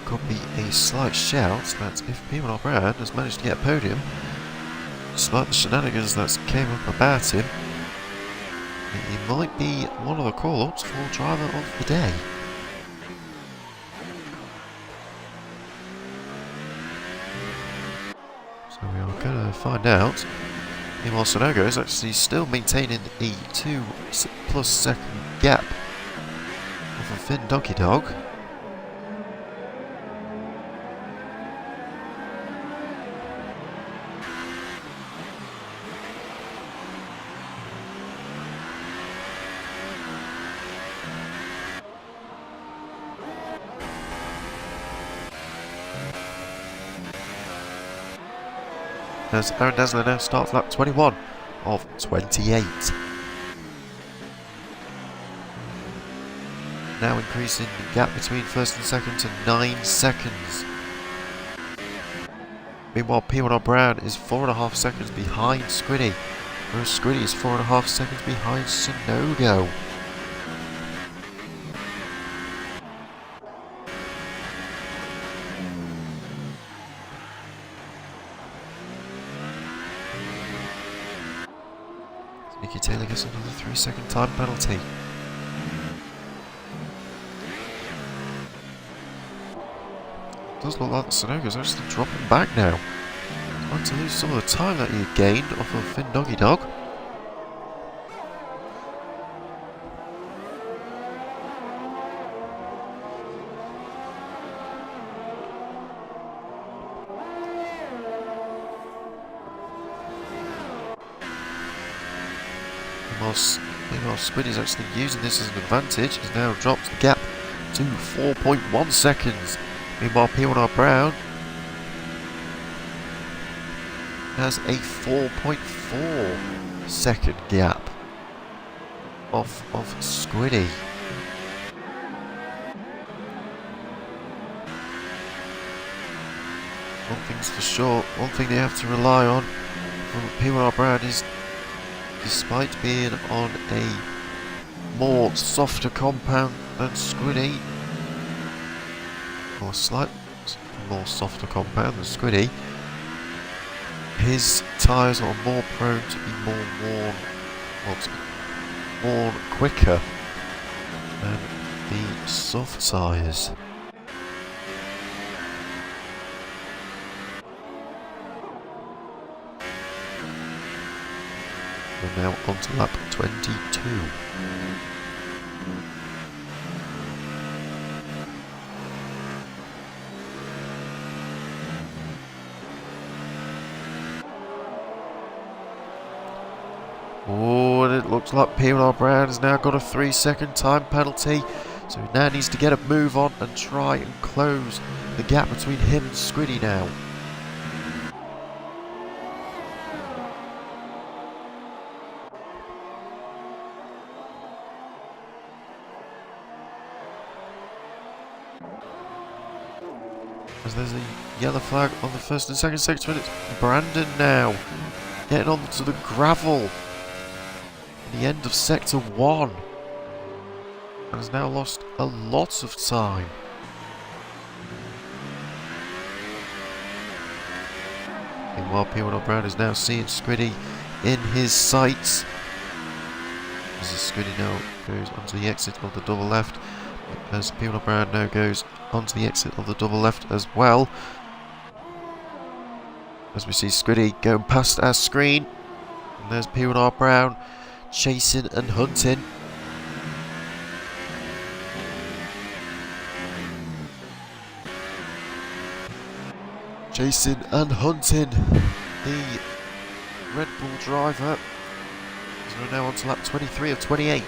[SPEAKER 1] Could be a slight shout that if P1R Brown has managed to get a podium, despite the shenanigans that came up about him, he might be one of the call-ups for driver of the day. So we are going to find out. Meanwhile, Sonogo is actually still maintaining a 2+ second gap of a Finn Doggy Dog. As Aaron Dazzler now starts lap 21 of 28. Now increasing the gap between first and second to 9 seconds. Meanwhile, P1R Brown is 4.5 seconds behind Scriddy, whereas Scriddy is 4.5 seconds behind Sonogo. Nicky Taylor gets another 3-second time penalty. Does look like the Sunoco's actually dropping back now. Trying to lose some of the time that he had gained off of Finn Doggy Dog. Meanwhile, Squiddy's actually using this as an advantage. He's now dropped the gap to 4.1 seconds. Meanwhile, P1R Brown has a 4.4 second gap off of Squiddy. One thing's for sure, one thing they have to rely on from P1R Brown is, despite being on a more softer compound than Squiddy, or slightly more softer compound than Squiddy, his tyres are more prone to be more worn quicker than the soft tyres. We're now on to lap 22. Oh, and it looks like P1R Brown has now got a 3-second time penalty, so he now needs to get a move on and try and close the gap between him and Squiddy now. As there's a yellow flag on the first and second sector, and it's Brandon now getting onto the gravel at the end of sector 1 and has now lost a lot of time. Meanwhile, P1R Brown is now seeing Squiddy in his sights as Squiddy now goes onto the exit of the double left, as P1R Brown now goes onto the exit of the double left as well. As we see Squiddy going past our screen, and there's P1R Brown chasing and hunting. Chasing and hunting the Red Bull driver. So we're now on to lap 23 of 28.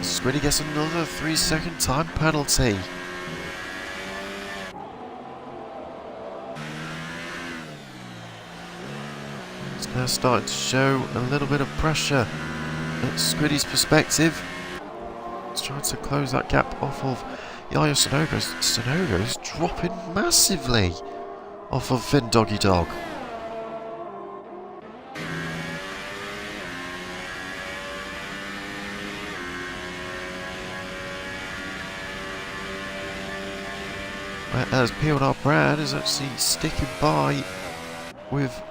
[SPEAKER 1] Squiddy gets another 3-second time penalty. It's now starting to show a little bit of pressure at Squiddy's perspective. He's trying to close that gap off of Yaya Sunoco's. Sunoco's dropping massively off of Finn Doggy Dog. Whereas P1R Brown is actually sticking by with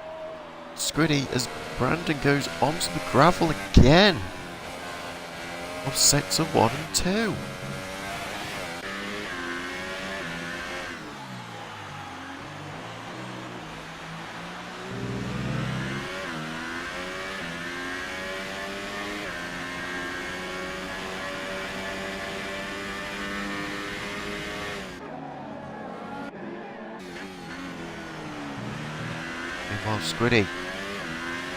[SPEAKER 1] Squiddy as Brandon goes onto the gravel again of sector 1 and 2. Meanwhile, Squiddy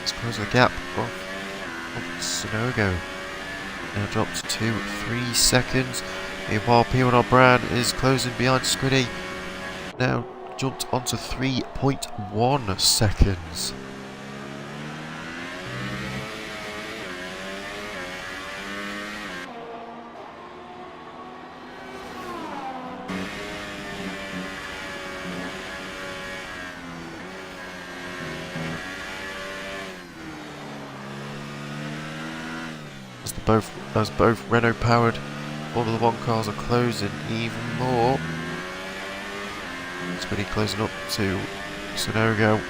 [SPEAKER 1] has closed the gap of Sunoco. Now dropped to 3 seconds. Meanwhile, P1R Brown is closing behind Squiddy. Now jumped onto 3.1 seconds. both Renault powered Formula 1 cars are closing even more. Squiddy closing up to Sonogo,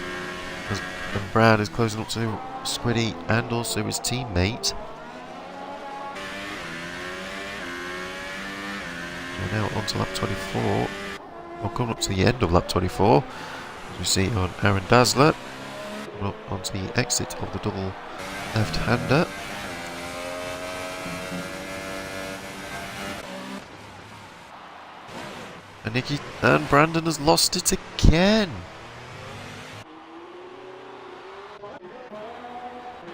[SPEAKER 1] and Brad is closing up to Squiddy and also his teammate. We're now on to lap 24. We're coming up to the end of lap 24. As we see on Aaron Dazzler. Coming up onto the exit of the double left-hander. And Brandon has lost it again.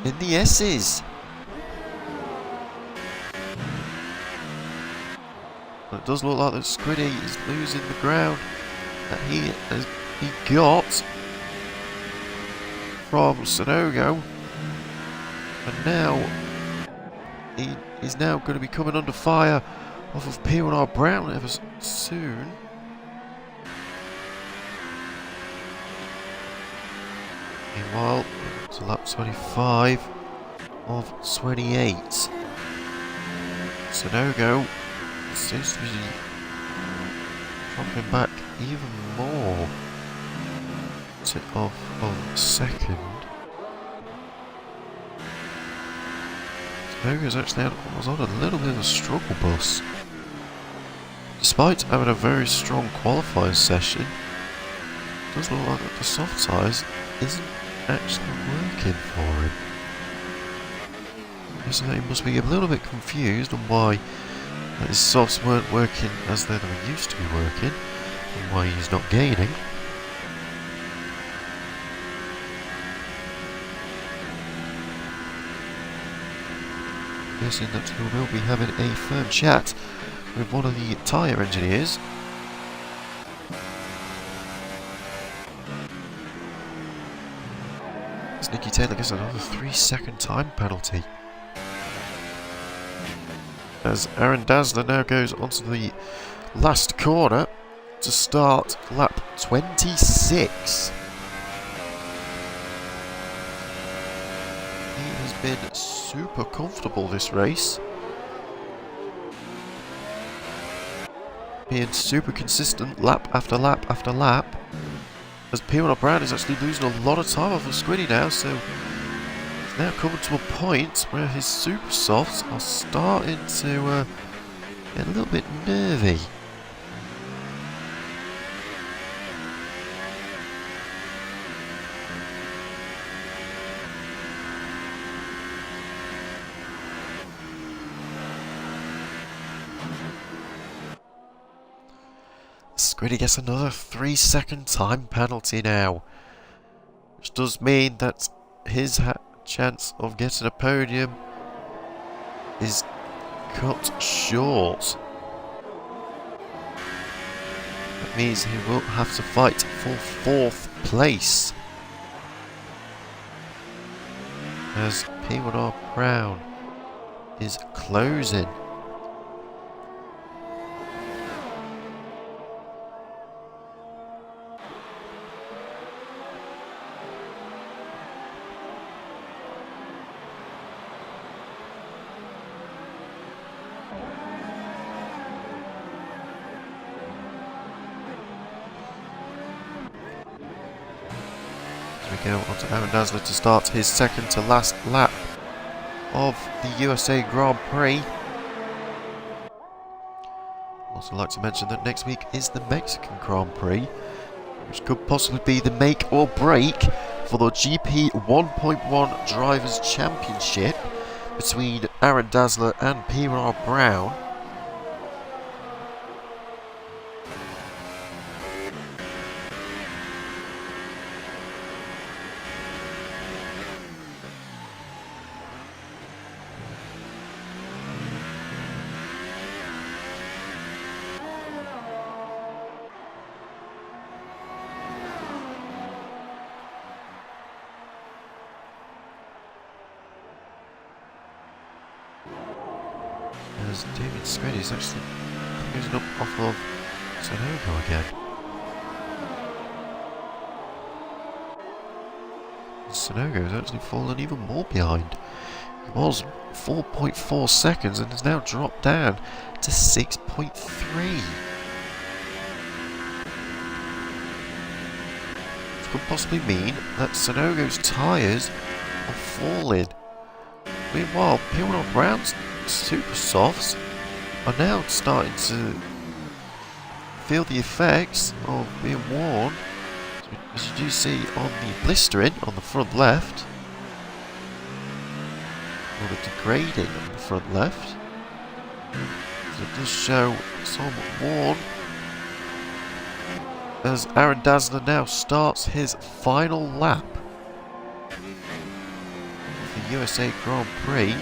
[SPEAKER 1] In the S's. It does look like that Squiddy is losing the ground that he got from Sonogo. And now he is now going to be coming under fire off of P1R Brown ever soon. Meanwhile, to lap 25 of 28. Sonogo seems to be dropping back even more of second. Sonogo's actually was on a little bit of a struggle bus. Despite having a very strong qualifying session, it does look like that the soft tyres isn't actually working for him. So he must be a little bit confused on why his softs weren't working as they were used to be working, and why he's not gaining. Guessing that he will be having a firm chat with one of the tyre engineers. As Nicky Taylor gets another 3-second time penalty. As Aaron Dazzler now goes onto the last corner to start lap 26. He has been super comfortable this race. Being super consistent lap after lap after lap. As P1R Brown is actually losing a lot of time off of Squiddy now, so it's now coming to a point where his super softs are starting to get a little bit nervy. Squiddy gets another 3-second time penalty now, which does mean that his chance of getting a podium is cut short. That means he will have to fight for 4th place, as P1R Brown is closing. We go on to Aaron Dazzler to start his second to last lap of the USA Grand Prix. Also like to mention that next week is the Mexican Grand Prix, which could possibly be the make or break for the GP1.1 Drivers' Championship between Aaron Dazzler and P1R Brown. As David Squiddy is actually closing up off of Sonogo again. Sonogo has actually fallen even more behind It was 4.4 seconds and has now dropped down to 6.3. Which could possibly mean that Sonogo's tyres are falling. Meanwhile, P1 Brown's super softs are now starting to feel the effects of being worn, as you do see on the blistering on the front left, or the degrading on the front left. So it does show some worn, as Aaron Dassler now starts his final lap of the USA Grand Prix.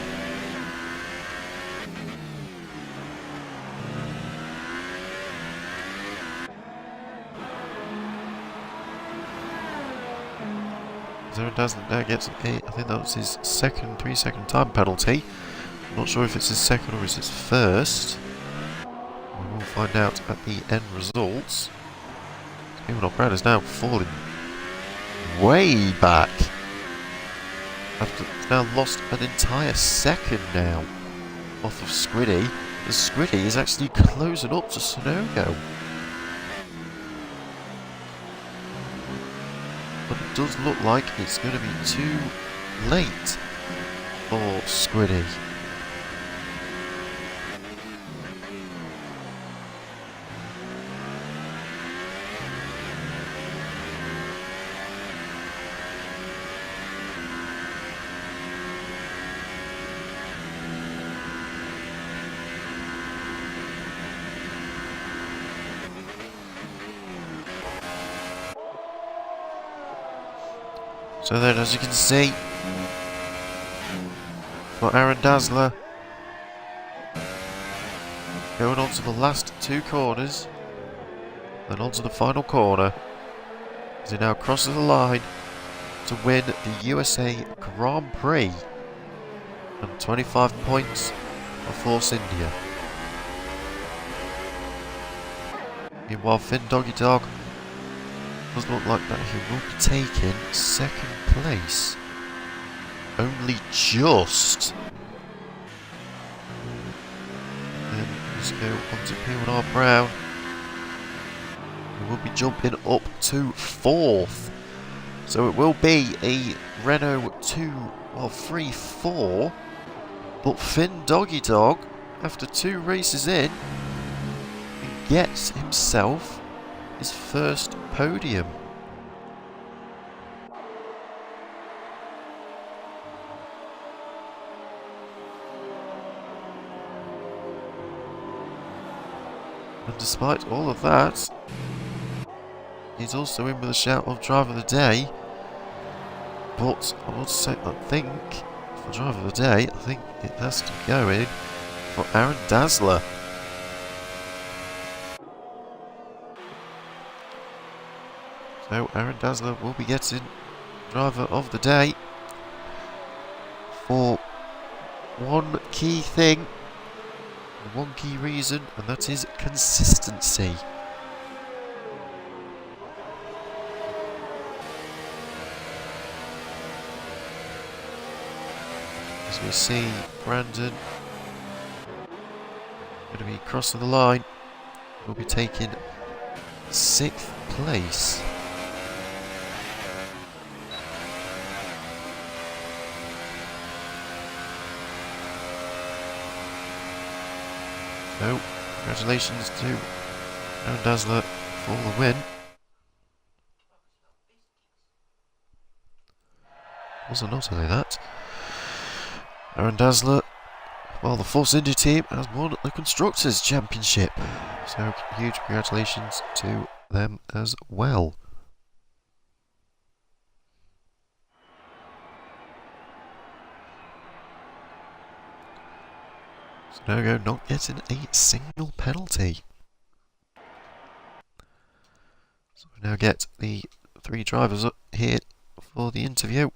[SPEAKER 1] Aaron Dassler now gets I think that was his second 3-second time penalty. I'm not sure if it's his second or is his first. We will find out at the end results. P1 Brown is now falling way back. After it's now lost an entire second now off of Squiddy. The Squiddy is actually closing up to Sonogo. But it does look like it's going to be too late for Squiddy. So then, as you can see, for Aaron Dassler, going on to the last two corners, and on to the final corner, as he now crosses the line to win the USA Grand Prix, and 25 points for Force India. Meanwhile, Finn Doggy Dog does look like that he will be taking second place. Only just. Then let's go on to P1 Brown. He will be jumping up to fourth. So it will be a Renault 3-4. But Finn Doggy Dog, after 2 races in, gets himself his first podium. And despite all of that, he's also in with a shout of Driver of the Day. But I would say, I think, for Driver of the Day, I think it has to go in for Aaron Dassler. So Aaron Dassler will be getting Driver of the Day for one key thing, one key reason, and that is consistency. As we see Brandon going to be crossing the line, will be taking 6th place. So, congratulations to Aaron Dassler for the win. Also not only that, Aaron Dassler, well, the Force India team has won the Constructors' Championship. So, huge congratulations to them as well. Sonogo not getting a single penalty. So we now get the 3 drivers up here for the interview.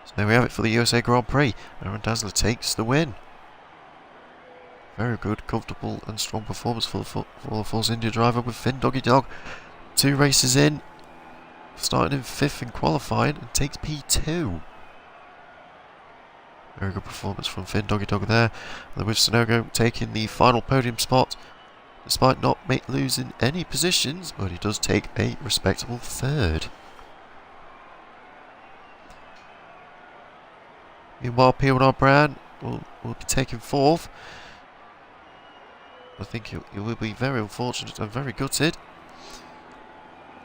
[SPEAKER 1] So there we have it for the USA Grand Prix. Aaron Dassler takes the win. Very good, comfortable and strong performance for the Force India driver with Finn Doggy Dog. 2 races in, starting in 5th in qualifying and takes P2. Very good performance from Finn Doggy Dog there. And then with Sonogo taking the final podium spot, despite not losing any positions, but he does take a respectable 3rd. Meanwhile, P1R Brand will be taking 4th. I think he will be very unfortunate and very gutted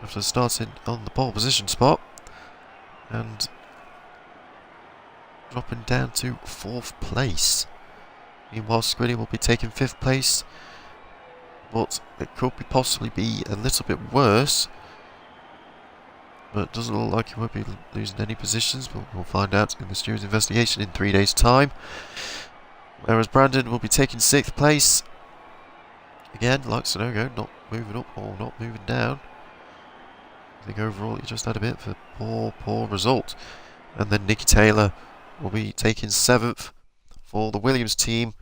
[SPEAKER 1] after starting on the pole position spot and dropping down to 4th place. Meanwhile, Squiddy will be taking 5th place, but it could possibly be a little bit worse. But it doesn't look like he won't be losing any positions, but we'll find out in the stewards' investigation in 3 days' time. Whereas Brandon will be taking 6th place. Again, like Sonogo, not moving up or not moving down. I think overall he just had a bit of a poor result. And then Nicky Taylor will be taking 7th for the Williams team.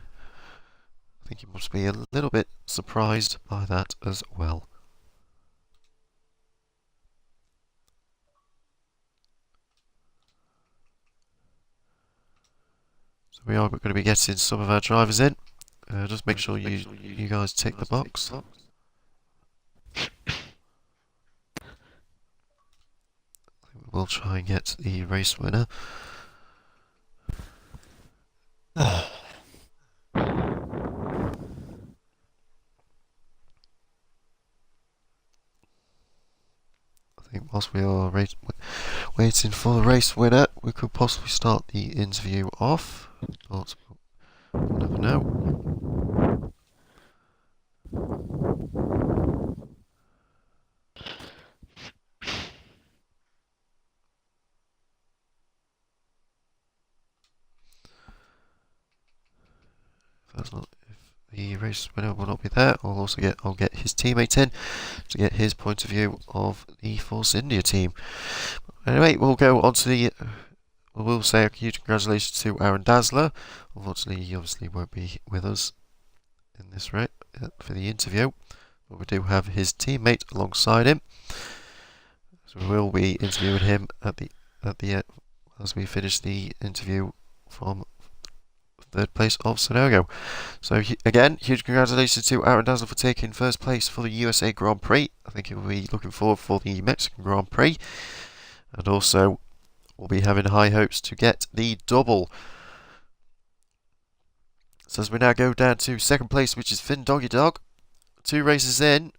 [SPEAKER 1] I think he must be a little bit surprised by that as well. So we are going to be getting some of our drivers in. Just make sure you guys tick the box. We'll try and get the race winner. I think whilst we are waiting for the race winner, we could possibly start the interview off. But we'll never know. If the race winner will not be there, I'll get his teammate in to get his point of view of the Force India team. Anyway, we'll go on to the. We'll say a huge congratulations to Aaron Dazzler. Unfortunately, he obviously won't be with us in this race for the interview, but we do have his teammate alongside him. So we will be interviewing him at the as we finish the interview from 3rd place of Sonogo. So again, huge congratulations to Aaron Dazzler for taking 1st place for the USA Grand Prix. I think he'll be looking forward for the Mexican Grand Prix, and also we'll be having high hopes to get the double. So as we now go down to 2nd place, which is Finn Doggy Dog. 2 races in,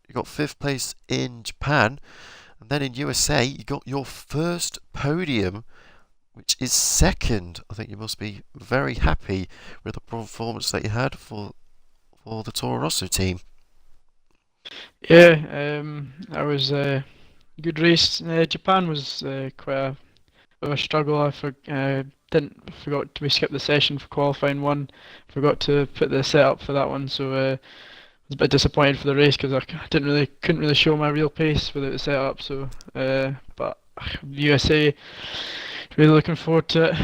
[SPEAKER 1] you got 5th place in Japan, and then in USA you got your 1st podium, which is 2nd. I think you must be very happy with the performance that you had for the Toro Rosso team.
[SPEAKER 3] Yeah, that was a good race. Japan was quite a bit of a struggle. I forgot we skipped the session for qualifying 1. Forgot to put the setup for that one, so I was a bit disappointed for the race because I couldn't really show my real pace without the setup. So, but USA. Really looking forward to it.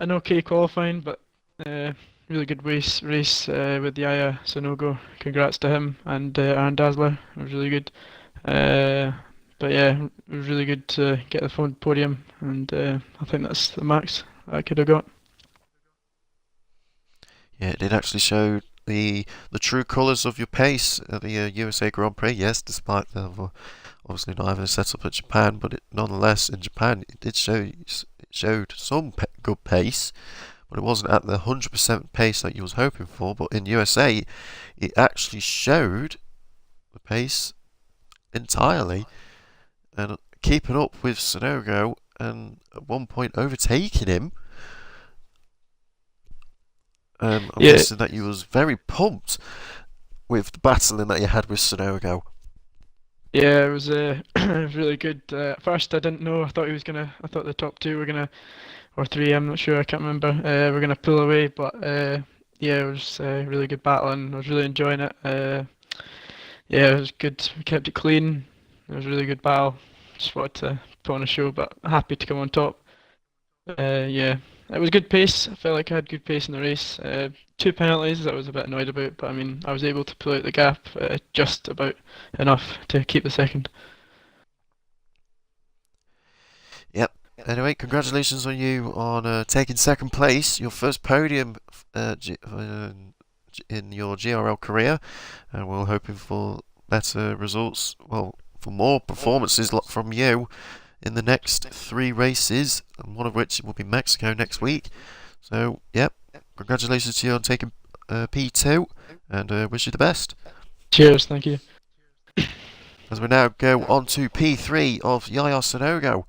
[SPEAKER 3] An okay qualifying, but really good race with Yaya Sonogo. Congrats to him and Aaron Dazzler. It was really good. But yeah, it was really good to get the podium, and I think that's the max I could have got.
[SPEAKER 1] Yeah, it did actually show the true colours of your pace at the USA Grand Prix. Yes, despite obviously not having a setup at Japan, but nonetheless in Japan it did showed some good pace, but it wasn't at the 100% pace that you was hoping for. But in USA, it actually showed the pace entirely, and keeping up with Sonogo, and at one point overtaking him. I'm guessing that you was very pumped with the battling that you had with Sonogo.
[SPEAKER 3] Yeah, it was it was really good. At first, I didn't know. I thought the top 2 were gonna, or 3. I'm not sure. I can't remember. We're gonna pull away, but yeah, it was really good battling. I was really enjoying it. Yeah, it was good. We kept it clean. It was a really good battle. Just wanted to put on a show, but happy to come on top. Yeah, it was good pace. I felt like I had good pace in the race. 2 penalties that I was a bit annoyed about, but I mean, I was able to pull out the gap just about enough to keep the 2nd.
[SPEAKER 1] Anyway, congratulations on you on taking second place, your first podium in your GRL career, and we're hoping for better results, well, for more performances from you in the next 3 races, and one of which will be Mexico next week. So, yep, congratulations to you on taking P2, and wish you the best.
[SPEAKER 3] Cheers, thank you.
[SPEAKER 1] As we now go on to P3 of Yaya Sonogo.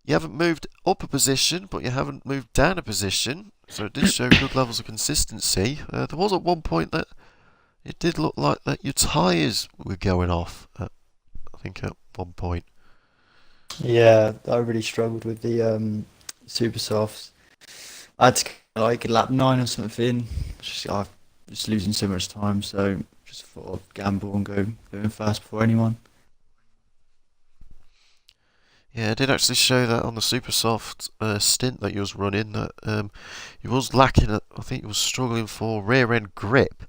[SPEAKER 1] You haven't moved up a position, but you haven't moved down a position, so it did show good levels of consistency. There was at one point that it did look like that your tyres were going off, I think at one point.
[SPEAKER 4] Yeah, I really struggled with the super softs. I had to like lap 9 or something. I'm just losing so much time, so just thought I'd gamble and go in fast before anyone.
[SPEAKER 1] Yeah, it did actually show that on the super soft stint that you was running that you was lacking. I think you was struggling for rear end grip.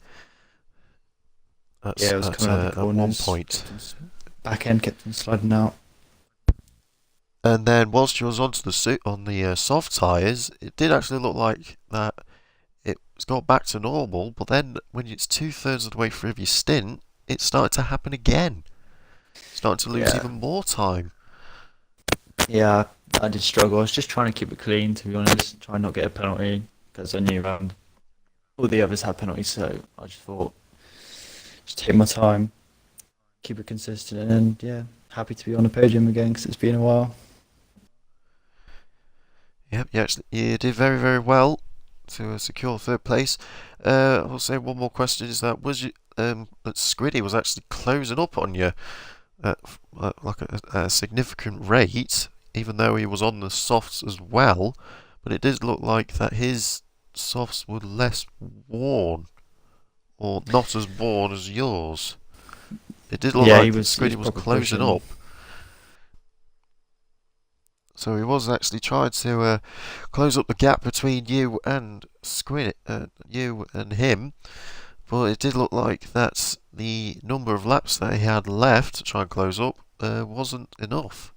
[SPEAKER 4] Yeah, it was coming out the corners.
[SPEAKER 1] At one point.
[SPEAKER 4] Back end kept on sliding out.
[SPEAKER 1] And then whilst you was onto the soft tyres, it did actually look like that it's got back to normal. But then when it's 2/3 of the way through your stint, it started to happen again. Started to lose even more time.
[SPEAKER 4] Yeah, I did struggle. I was just trying to keep it clean, to be honest, try not to get a penalty, because I knew all the others had penalties, so I just thought, just take my time, keep it consistent, and yeah, happy to be on the podium again, because it's been a while.
[SPEAKER 1] Yep, you did very, very well to secure third place. I'll say one more question is that that Squiddy was actually closing up on you at like a significant rate, even though he was on the softs as well, but it did look like that his softs were less worn, or not as worn as yours. It did look like Squiddy was closing up. So he was actually trying to close up the gap between you and you and him, but it did look like that the number of laps that he had left to try and close up wasn't enough.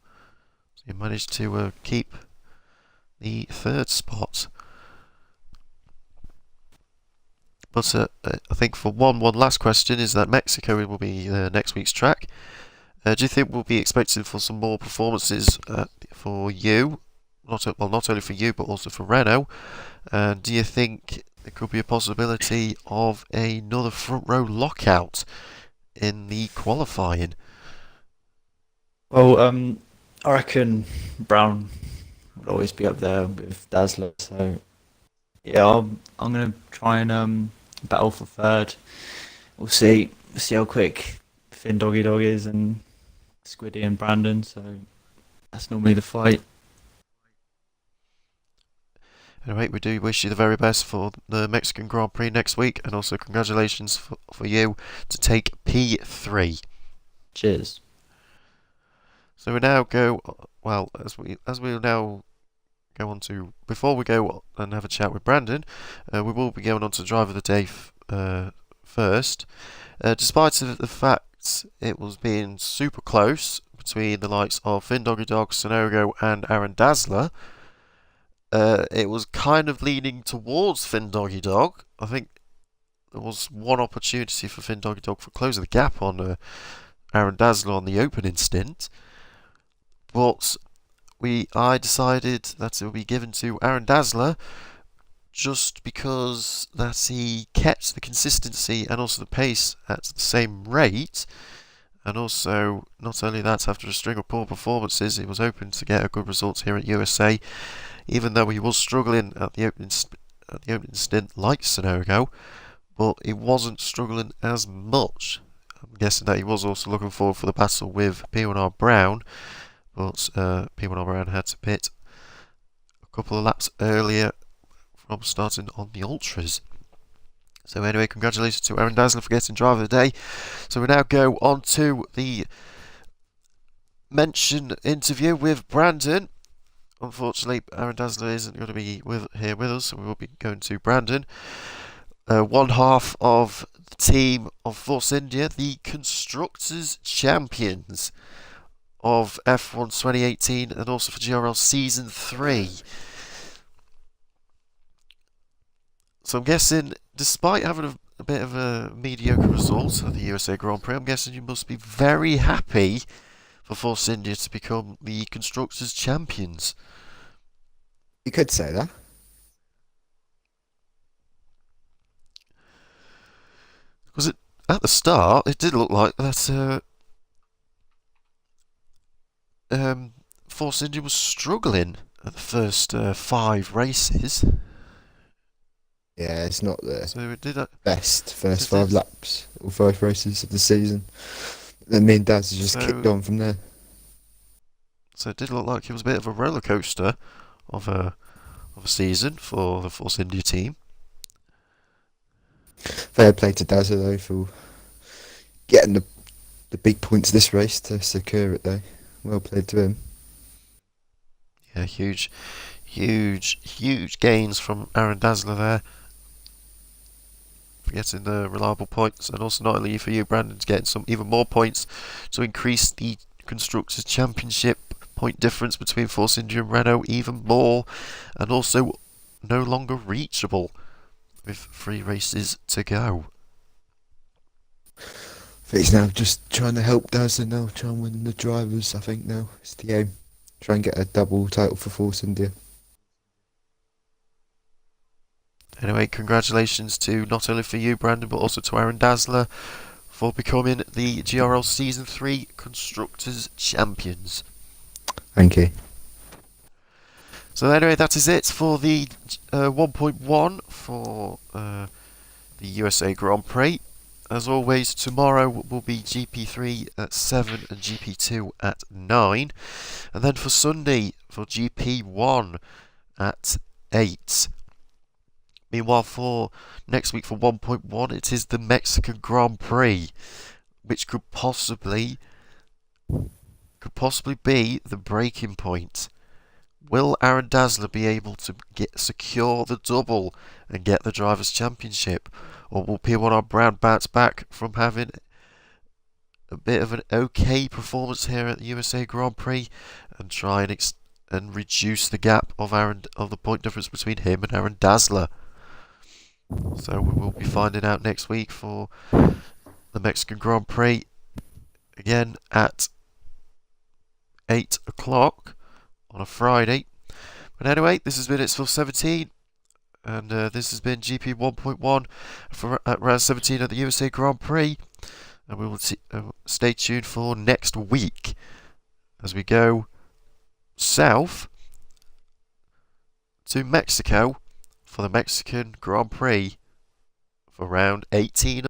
[SPEAKER 1] So he managed to keep the third spot. But I think for one last question is that Mexico will be next week's track. Do you think we'll be expecting for some more performances for you? Not only for you, but also for Renault. And do you think there could be a possibility of another front row lockout in the qualifying?
[SPEAKER 4] Well, I reckon Brown will always be up there with Dazzler, so yeah, I'm gonna try and battle for third. We'll see how quick Finn Doggy Dog is and Squiddy and Brandon, so that's normally the fight.
[SPEAKER 1] Anyway, we do wish you the very best for the Mexican Grand Prix next week, and also congratulations for you to take P3.
[SPEAKER 4] Cheers.
[SPEAKER 1] So we now go, well, as we now go on to, before we go and have a chat with Brandon, we will be going on to Driver of the Day first. Despite the fact it was being super close between the likes of Finn Doggy Dog, Sonogo and Aaron Dazzler, it was kind of leaning towards Finn Doggy Dog. I think there was one opportunity for Finn Doggy Dog for closing the gap on Aaron Dazzler on the opening stint, but I decided that it would be given to Aaron Dazzler just because that he kept the consistency and also the pace at the same rate, and also not only that, after a string of poor performances, he was hoping to get a good result here at USA, even though he was struggling at the opening stint like Sonogo, but he wasn't struggling as much. I'm guessing that he was also looking forward for the battle with P1R Brown, but P1R Brown had to pit a couple of laps earlier from starting on the Ultras. So anyway, congratulations to Aaron Dazzler for getting Driver of the Day. So we now go on to the mention interview with Brandon. Unfortunately, Aaron Dazzler isn't going to be here with us, so we will be going to Brandon. One half of the team of Force India, the Constructors Champions. of F1 2018 and also for GRL Season 3. So I'm guessing, despite having a bit of a mediocre result at the USA Grand Prix, I'm guessing you must be very happy for Force India to become the Constructors' Champions.
[SPEAKER 5] You could say that.
[SPEAKER 1] Because at the start, it did look like that Force India was struggling at the first 5 races.
[SPEAKER 5] Yeah, it's not the
[SPEAKER 1] So it did.
[SPEAKER 5] best first 5 laps or 5 races of the season. Then me and Daz just kicked on from there.
[SPEAKER 1] So it did look like it was a bit of a roller coaster of a season for the Force India team.
[SPEAKER 5] Fair play to Daz though for getting the big points this race to secure it though. Well played to him.
[SPEAKER 1] Yeah, huge gains from Aaron Dazzler there. For getting the reliable points, and also not only for you, Brandon's getting some even more points to increase the Constructors' Championship point difference between Force India and Renault even more, and also no longer reachable with 3 races to go.
[SPEAKER 5] He's now just trying to help Daz and now try and win the drivers, I think now is the aim. Try and get a double title for Force India.
[SPEAKER 1] Anyway, congratulations to not only for you, Brandon, but also to Aaron Dazzler for becoming the GRL Season 3 Constructors' Champions.
[SPEAKER 5] Thank you.
[SPEAKER 1] So anyway, that is it for the 1.1 for the USA Grand Prix. As always, tomorrow will be GP3 at 7 and GP2 at 9. And then for Sunday, for GP1 at 8. Meanwhile, for next week for 1.1, it is the Mexican Grand Prix, which could possibly be the breaking point. Will Aaron Dazzler be able to secure the double and get the Drivers' Championship? Or will P1R Brown bounce back from having a bit of an okay performance here at the USA Grand Prix and try and reduce the gap of the point difference between him and Aaron Dazzler? So we will be finding out next week for the Mexican Grand Prix, again at 8 o'clock on a Friday. But anyway, this has been It's Full 17, and this has been GP1.1 for at round 17 of the USA Grand Prix. And we will stay tuned for next week as we go south to Mexico for the Mexican Grand Prix for round 18